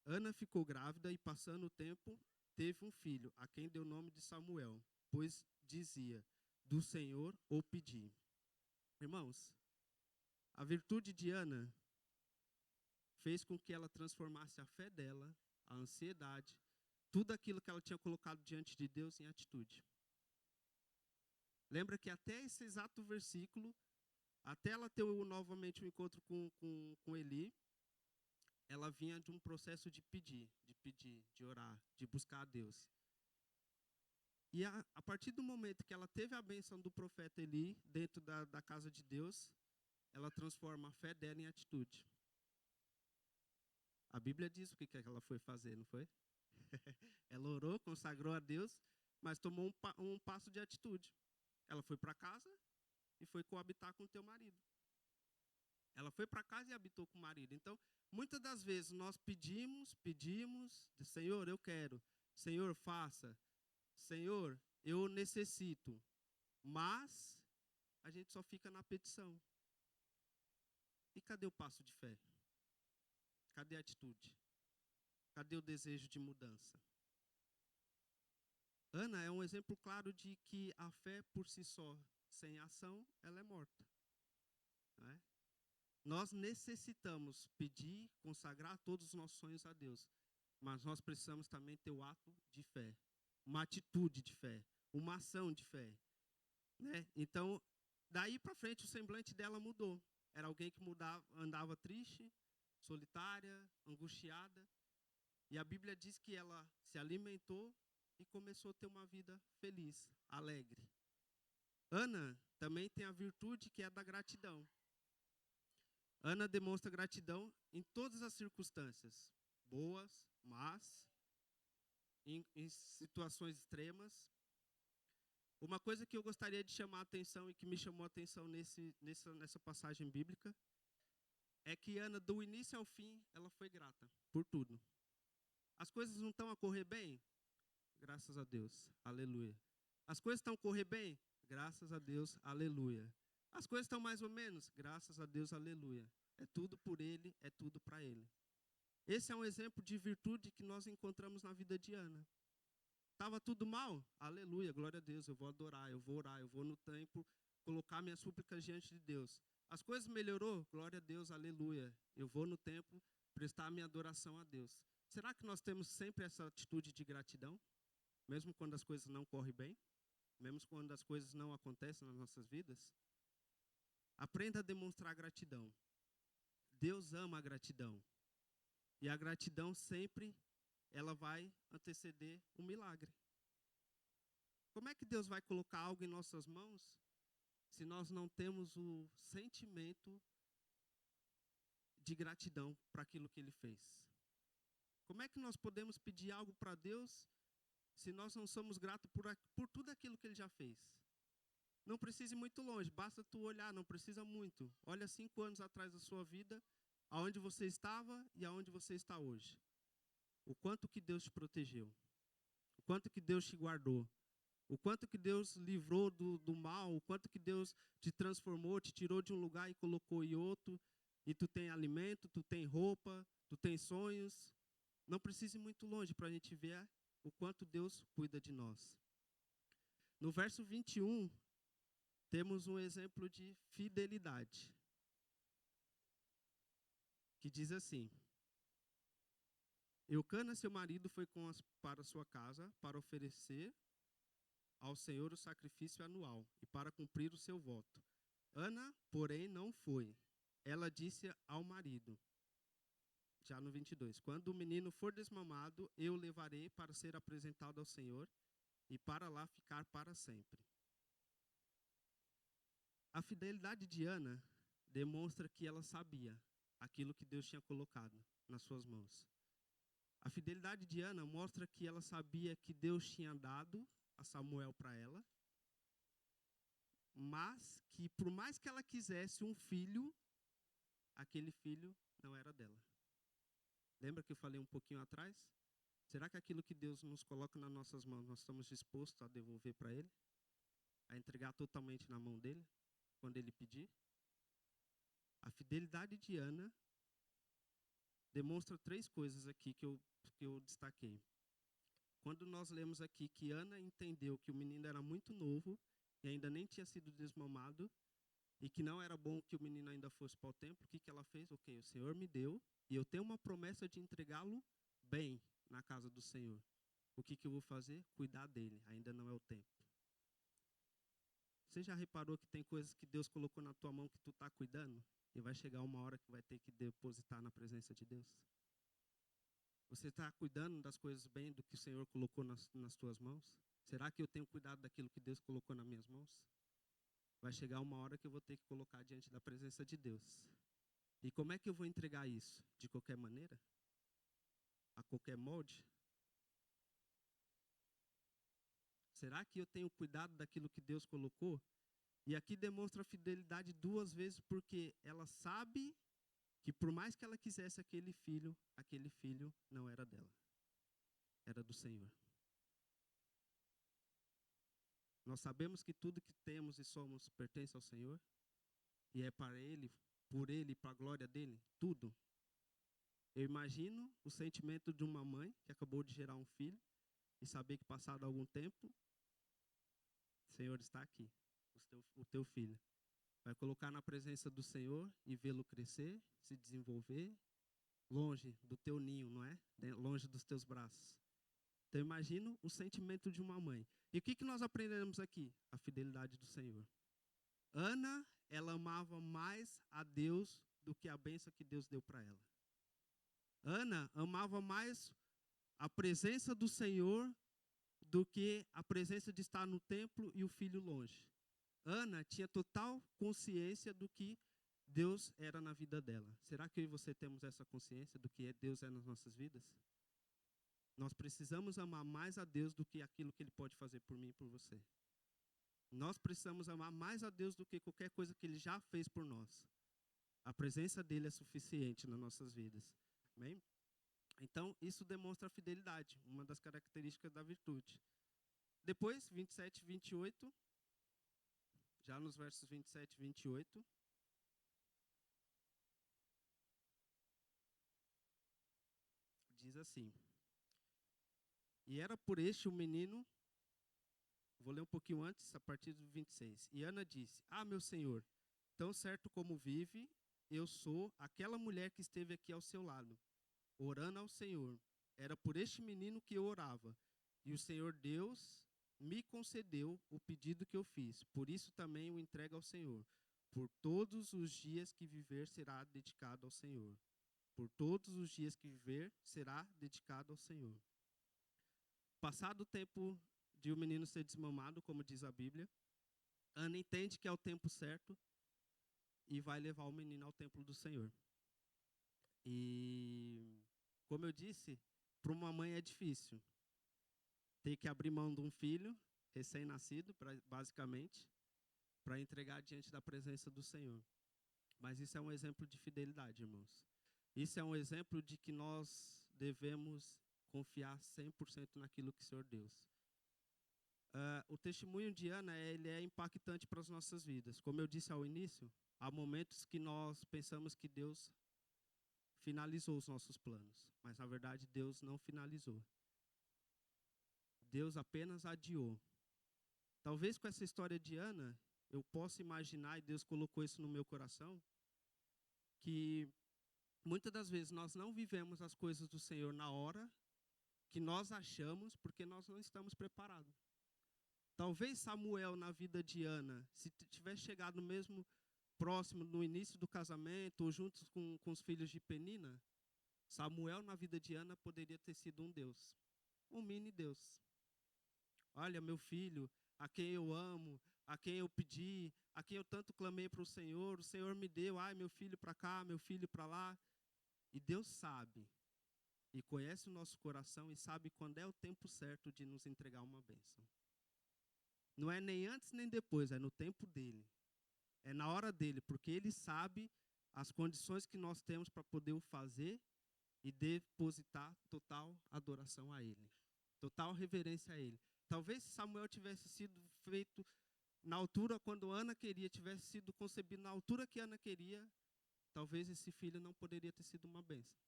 Ana ficou grávida e, passando o tempo, teve um filho, a quem deu o nome de Samuel, pois dizia, do Senhor o pedi. Irmãos, a virtude de Ana fez com que ela transformasse a fé dela, a ansiedade, tudo aquilo que ela tinha colocado diante de Deus em atitude. Lembra que até esse exato versículo, até ela ter novamente um encontro com Eli, ela vinha de um processo de pedir, de orar, de buscar a Deus. E a partir do momento que ela teve a bênção do profeta Eli, dentro da casa de Deus, ela transforma a fé dela em atitude. A Bíblia diz o que ela foi fazer, não foi? Ela orou, consagrou a Deus, mas tomou um passo de atitude. Ela foi para casa e foi coabitar com o teu marido. Ela foi para casa e habitou com o marido. Então, muitas das vezes nós pedimos, Senhor, eu quero. Senhor, faça. Senhor, eu necessito. Mas a gente só fica na petição. E cadê o passo de fé? Cadê a atitude? Cadê o desejo de mudança? Ana é um exemplo claro de que a fé por si só, sem ação, ela é morta. Não é? Nós necessitamos pedir, consagrar todos os nossos sonhos a Deus. Mas nós precisamos também ter o ato de fé. Uma atitude de fé. Uma ação de fé. Né? Então, daí para frente o semblante dela mudou. Era alguém que andava triste, solitária, angustiada. E a Bíblia diz que ela se alimentou e começou a ter uma vida feliz, alegre. Ana também tem a virtude que é da gratidão. Ana demonstra gratidão em todas as circunstâncias, boas, más, em situações extremas. Uma coisa que eu gostaria de chamar a atenção e que me chamou a atenção nessa passagem bíblica é que Ana, do início ao fim, ela foi grata por tudo. As coisas não estão a correr bem? Graças a Deus, aleluia. As coisas estão a correr bem? Graças a Deus, aleluia. As coisas estão mais ou menos? Graças a Deus, aleluia. É tudo por Ele, é tudo para Ele. Esse é um exemplo de virtude que nós encontramos na vida de Ana. Estava tudo mal? Aleluia, glória a Deus, eu vou adorar, eu vou orar, eu vou no templo, colocar minhas súplicas diante de Deus. As coisas melhorou? Glória a Deus, aleluia. Eu vou no templo prestar minha adoração a Deus. Será que nós temos sempre essa atitude de gratidão? Mesmo quando as coisas não correm bem? Mesmo quando as coisas não acontecem nas nossas vidas? Aprenda a demonstrar gratidão. Deus ama a gratidão. E a gratidão sempre, ela vai anteceder um milagre. Como é que Deus vai colocar algo em nossas mãos se nós não temos o sentimento de gratidão para aquilo que Ele fez? Como é que nós podemos pedir algo para Deus se nós não somos gratos por tudo aquilo que Ele já fez? Não precisa ir muito longe, basta tu olhar, não precisa muito. Olha 5 anos atrás da sua vida, aonde você estava e aonde você está hoje. O quanto que Deus te protegeu, o quanto que Deus te guardou, o quanto que Deus livrou do mal, o quanto que Deus te transformou, te tirou de um lugar e colocou em outro, e tu tem alimento, tu tem roupa, tu tem sonhos. Não precisa ir muito longe para a gente ver o quanto Deus cuida de nós. No verso 21, temos um exemplo de fidelidade, que diz assim: Eucana, seu marido, foi para sua casa para oferecer ao Senhor o sacrifício anual e para cumprir o seu voto. Ana, porém, não foi. Ela disse ao marido, já no 22, quando o menino for desmamado, eu o levarei para ser apresentado ao Senhor e para lá ficar para sempre. A fidelidade de Ana demonstra que ela sabia aquilo que Deus tinha colocado nas suas mãos. A fidelidade de Ana mostra que ela sabia que Deus tinha dado a Samuel para ela, mas que por mais que ela quisesse um filho, aquele filho não era dela. Lembra que eu falei um pouquinho atrás? Será que aquilo que Deus nos coloca nas nossas mãos, nós estamos dispostos a devolver para Ele? A entregar totalmente na mão dEle, quando Ele pedir? A fidelidade de Ana demonstra 3 coisas aqui que eu destaquei. Quando nós lemos aqui que Ana entendeu que o menino era muito novo e ainda nem tinha sido desmamado, e que não era bom que o menino ainda fosse para o templo, o que ela fez? Ok, o Senhor me deu, e eu tenho uma promessa de entregá-lo bem na casa do Senhor. O que eu vou fazer? Cuidar dele, ainda não é o tempo. Você já reparou que tem coisas que Deus colocou na tua mão que tu está cuidando? E vai chegar uma hora que vai ter que depositar na presença de Deus? Você está cuidando das coisas bem do que o Senhor colocou nas tuas mãos? Será que eu tenho cuidado daquilo que Deus colocou nas minhas mãos? Vai chegar uma hora que eu vou ter que colocar diante da presença de Deus. E como é que eu vou entregar isso? De qualquer maneira? A qualquer molde? Será que eu tenho cuidado daquilo que Deus colocou? E aqui demonstra a fidelidade 2 vezes, porque ela sabe que por mais que ela quisesse aquele filho não era dela. Era do Senhor. Nós sabemos que tudo que temos e somos pertence ao Senhor. E é para Ele, por Ele, para a glória dEle, tudo. Eu imagino o sentimento de uma mãe que acabou de gerar um filho e saber que passado algum tempo, o Senhor está aqui, o teu filho. Vai colocar na presença do Senhor e vê-lo crescer, se desenvolver, longe do teu ninho, não é? Longe dos teus braços. Então, imagino o sentimento de uma mãe. E o que nós aprendemos aqui? A fidelidade do Senhor. Ana, ela amava mais a Deus do que a bênção que Deus deu para ela. Ana amava mais a presença do Senhor do que a presença de estar no templo e o filho longe. Ana tinha total consciência do que Deus era na vida dela. Será que eu e você temos essa consciência do que Deus é nas nossas vidas? Nós precisamos amar mais a Deus do que aquilo que Ele pode fazer por mim e por você. Nós precisamos amar mais a Deus do que qualquer coisa que Ele já fez por nós. A presença dEle é suficiente nas nossas vidas. Amém? Então, isso demonstra a fidelidade, uma das características da virtude. Depois, 27 e 28, já nos versos 27 e 28, diz assim: E era por este o menino, vou ler um pouquinho antes, a partir do 26. E Ana disse: meu Senhor, tão certo como vive, eu sou aquela mulher que esteve aqui ao seu lado, orando ao Senhor. Era por este menino que eu orava. E o Senhor Deus me concedeu o pedido que eu fiz. Por isso também o entrego ao Senhor. Por todos os dias que viver será dedicado ao Senhor. Por todos os dias que viver será dedicado ao Senhor. Passado o tempo de o menino ser desmamado, como diz a Bíblia, Ana entende que é o tempo certo e vai levar o menino ao templo do Senhor. E, como eu disse, para uma mãe é difícil ter que abrir mão de um filho recém-nascido, basicamente, para entregar diante da presença do Senhor. Mas isso é um exemplo de fidelidade, irmãos. Isso é um exemplo de que nós devemos confiar 100% naquilo que o Senhor Deus. O testemunho de Ana, ele é impactante para as nossas vidas. Como eu disse ao início, há momentos que nós pensamos que Deus finalizou os nossos planos, mas na verdade Deus não finalizou. Deus apenas adiou. Talvez com essa história de Ana, eu possa imaginar, e Deus colocou isso no meu coração, que muitas das vezes nós não vivemos as coisas do Senhor na hora que nós achamos, porque nós não estamos preparados. Talvez Samuel, na vida de Ana, se tivesse chegado mesmo próximo, no início do casamento, ou juntos com os filhos de Penina, Samuel, na vida de Ana, poderia ter sido um Deus, um mini Deus. Olha, meu filho, a quem eu amo, a quem eu pedi, a quem eu tanto clamei para o Senhor me deu, ai, meu filho para cá, meu filho para lá. E Deus sabe, e conhece o nosso coração, e sabe quando é o tempo certo de nos entregar uma bênção. Não é nem antes nem depois, é no tempo dele. É na hora dele, porque ele sabe as condições que nós temos para poder o fazer e depositar total adoração a ele, total reverência a ele. Talvez se Samuel tivesse sido feito na altura quando Ana queria, tivesse sido concebido na altura que Ana queria, talvez esse filho não poderia ter sido uma bênção.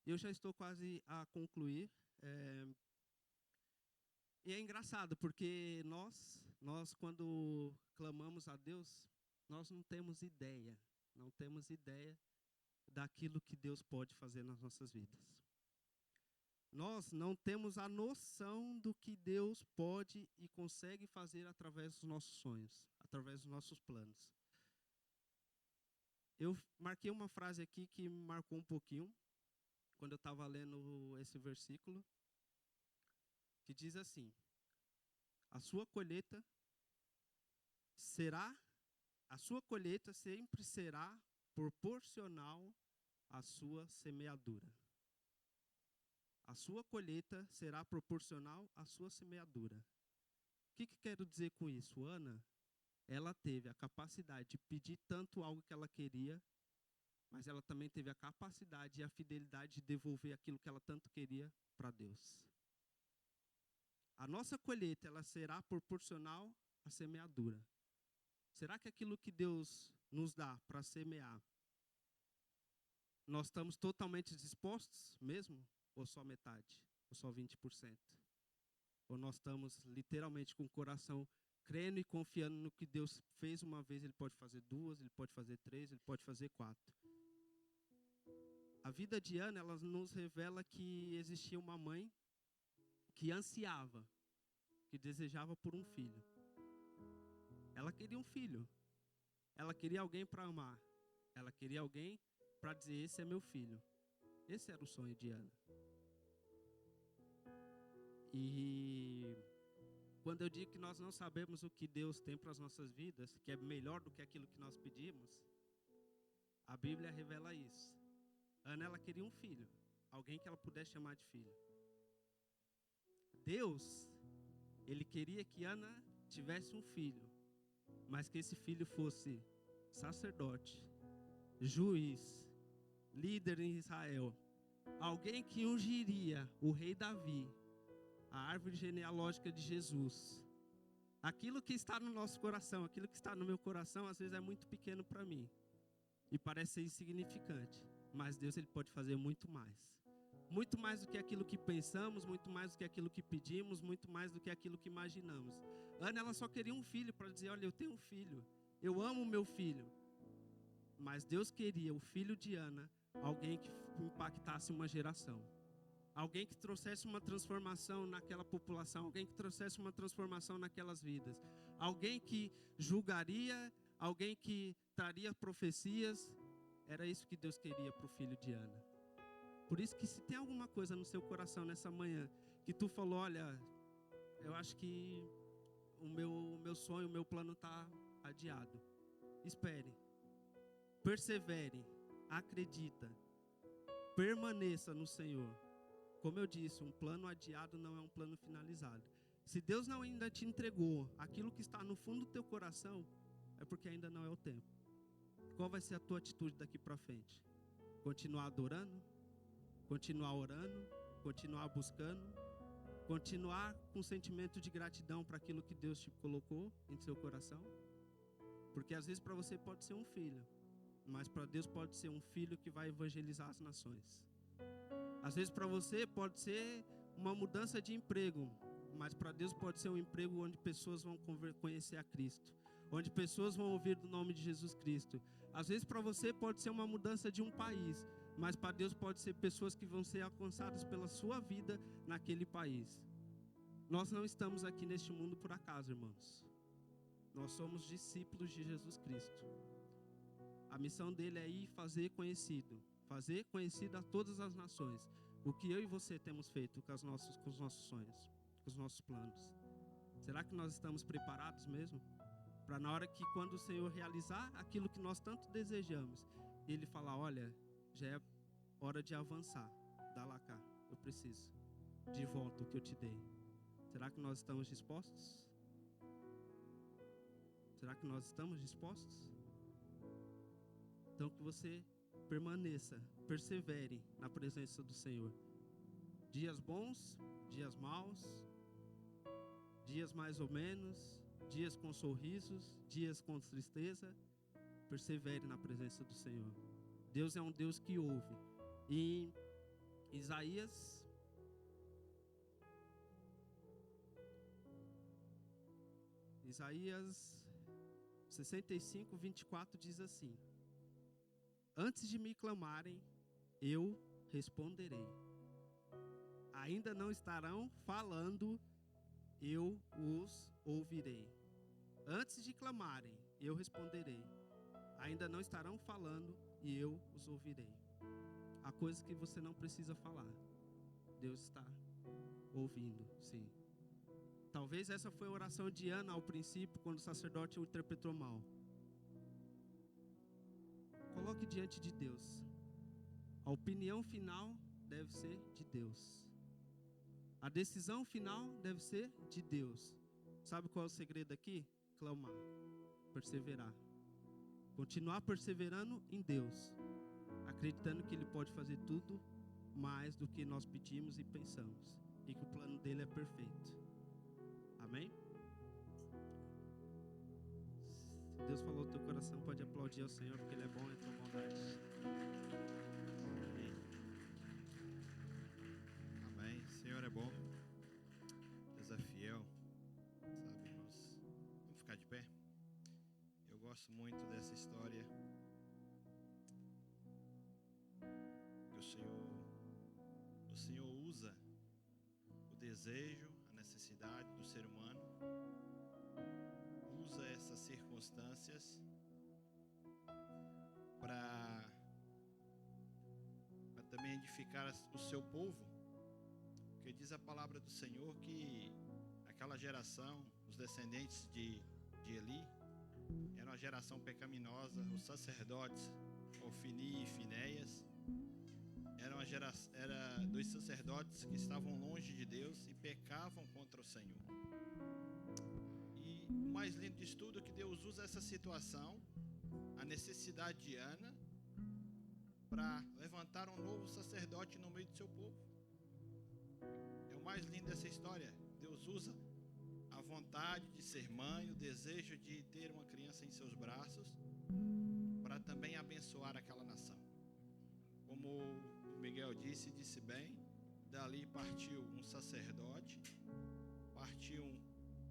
Eu já estou quase a concluir. E é engraçado, porque nós quando clamamos a Deus, nós não temos ideia daquilo que Deus pode fazer nas nossas vidas. Nós não temos a noção do que Deus pode e consegue fazer através dos nossos sonhos, através dos nossos planos. Eu marquei uma frase aqui que me marcou um pouquinho, quando eu estava lendo esse versículo, que diz assim: a sua colheita sempre será proporcional à sua semeadura. A sua colheita será proporcional à sua semeadura. O que quero dizer com isso? Ana, ela teve a capacidade de pedir tanto algo que ela queria, mas ela também teve a capacidade e a fidelidade de devolver aquilo que ela tanto queria para Deus. A nossa colheita, ela será proporcional à semeadura. Será que aquilo que Deus nos dá para semear, nós estamos totalmente dispostos mesmo? Ou só metade? Ou só 20%? Ou nós estamos literalmente com o coração crendo e confiando no que Deus fez uma vez, Ele pode fazer 2, Ele pode fazer 3, Ele pode fazer 4. A vida de Ana, ela nos revela que existia uma mãe que ansiava, que desejava por um filho. Ela queria um filho. Ela queria alguém para amar. Ela queria alguém para dizer, esse é meu filho. Esse era o sonho de Ana. E quando eu digo que nós não sabemos o que Deus tem para as nossas vidas, que é melhor do que aquilo que nós pedimos, a Bíblia revela isso. Ana, ela queria um filho, alguém que ela pudesse chamar de filho. Deus, Ele queria que Ana tivesse um filho, mas que esse filho fosse sacerdote, juiz, líder em Israel, alguém que ungiria o rei Davi, a árvore genealógica de Jesus. Aquilo que está no nosso coração, aquilo que está no meu coração, às vezes é muito pequeno para mim e parece ser insignificante, mas Deus, Ele pode fazer muito mais. Muito mais do que aquilo que pensamos, muito mais do que aquilo que pedimos, muito mais do que aquilo que imaginamos. Ana, ela só queria um filho para dizer, olha, eu tenho um filho, eu amo o meu filho. Mas Deus queria o filho de Ana, alguém que impactasse uma geração. Alguém que trouxesse uma transformação naquela população, alguém que trouxesse uma transformação naquelas vidas. Alguém que julgaria, alguém que traria profecias. Era isso que Deus queria para o filho de Ana. Por isso que se tem alguma coisa no seu coração nessa manhã, que tu falou, olha, eu acho que o meu sonho, o meu plano está adiado. Espere, persevere, acredita, permaneça no Senhor. Como eu disse, um plano adiado não é um plano finalizado. Se Deus não ainda te entregou aquilo que está no fundo do teu coração, é porque ainda não é o tempo. Qual vai ser a tua atitude daqui para frente? Continuar adorando? Continuar orando? Continuar buscando? Continuar com sentimento de gratidão para aquilo que Deus te colocou em seu coração? Porque às vezes para você pode ser um filho, mas para Deus pode ser um filho que vai evangelizar as nações. Às vezes para você pode ser uma mudança de emprego, mas para Deus pode ser um emprego onde pessoas vão conhecer a Cristo. onde pessoas vão ouvir do nome de Jesus Cristo. Às vezes para você pode ser uma mudança de um país, mas para Deus pode ser pessoas que vão ser alcançadas pela sua vida naquele país. Nós não estamos aqui neste mundo por acaso, irmãos. Nós somos discípulos de Jesus Cristo. A missão dele é ir fazer conhecido a todas as nações o que eu e você temos feito com os nossos sonhos, com os nossos planos. Será que nós estamos preparados mesmo? Para na hora que quando o Senhor realizar aquilo que nós tanto desejamos, Ele falar, olha, já é hora de avançar, dá lá cá, eu preciso, de volta o que eu te dei. Será que nós estamos dispostos? Será que nós estamos dispostos? Então que você permaneça, persevere na presença do Senhor. Dias bons, dias maus, dias mais ou menos, dias com sorrisos, dias com tristeza, persevere na presença do Senhor. Deus é um Deus que ouve. E Isaías 65, 24 diz assim: antes de me clamarem, eu responderei. Ainda não estarão falando, eu os ouvirei. Antes de clamarem, eu responderei. Ainda não estarão falando e eu os ouvirei. Há coisas que você não precisa falar. Deus está ouvindo, sim. Talvez essa foi a oração de Ana ao princípio, quando o sacerdote o interpretou mal. Coloque diante de Deus. A opinião final deve ser de Deus. A decisão final deve ser de Deus. Sabe qual é o segredo aqui? Clamar, perseverar. Continuar perseverando em Deus, acreditando que Ele pode fazer tudo mais do que nós pedimos e pensamos, e que o plano dele é perfeito. Amém? Se Deus falou no teu coração, pode aplaudir ao Senhor, porque Ele é bom e tua bondade. Amém. Amém. O Senhor é bom. Deus é fiel. Sabe, irmãos? Vamos ficar de pé? Eu gosto muito dessa história. Que o Senhor usa o desejo, a necessidade do ser humano, usa essas circunstâncias para também edificar o seu povo, porque diz a palavra do Senhor que aquela geração, os descendentes de Eli, era uma geração pecaminosa. Os sacerdotes, Ofni e Finéias, eram dois sacerdotes que estavam longe de Deus e pecavam contra o Senhor. E o mais lindo disso tudo é que Deus usa essa situação, a necessidade de Ana, para levantar um novo sacerdote no meio do seu povo. É o mais lindo dessa história. Deus usa a vontade de ser mãe, o desejo de ter uma criança em seus braços, para também abençoar aquela nação. Como o Miguel disse bem, dali partiu um sacerdote, partiu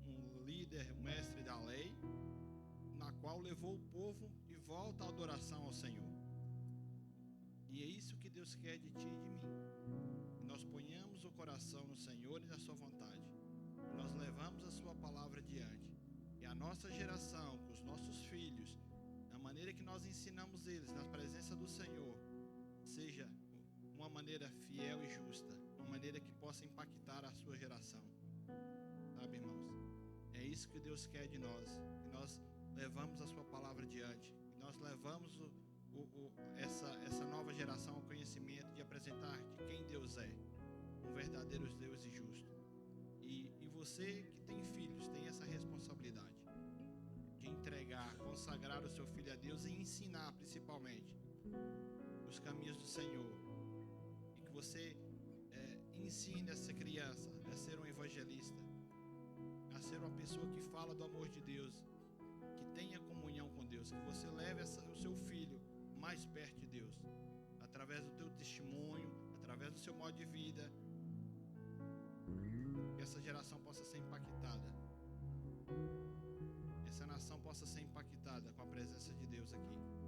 um líder, um mestre da lei, na qual levou o povo de volta à adoração ao Senhor. E é isso que Deus quer de ti e de mim. Que nós ponhamos o coração no Senhor e na sua vontade. Que nós levamos a sua palavra adiante. E a nossa geração, com os nossos filhos, da maneira que nós ensinamos eles na presença do Senhor, seja uma maneira fiel e justa, uma maneira que possa impactar a sua geração. Sabe, irmãos? É isso que Deus quer de nós. Que nós levamos a sua palavra adiante. Que nós levamos essa nova geração ao conhecimento de apresentar de quem Deus é, um verdadeiro Deus e justo. E você que tem filhos, tem essa responsabilidade de entregar, consagrar o seu filho a Deus e ensinar principalmente os caminhos do Senhor. E que você ensine essa criança a ser um evangelista, a ser uma pessoa que fala do amor de Deus, que tenha comunhão com Deus, que você leve o seu filho mais perto de Deus, através do teu testemunho, através do seu modo de vida, que essa geração possa ser impactada, essa nação possa possa ser impactada com a presença de Deus aqui.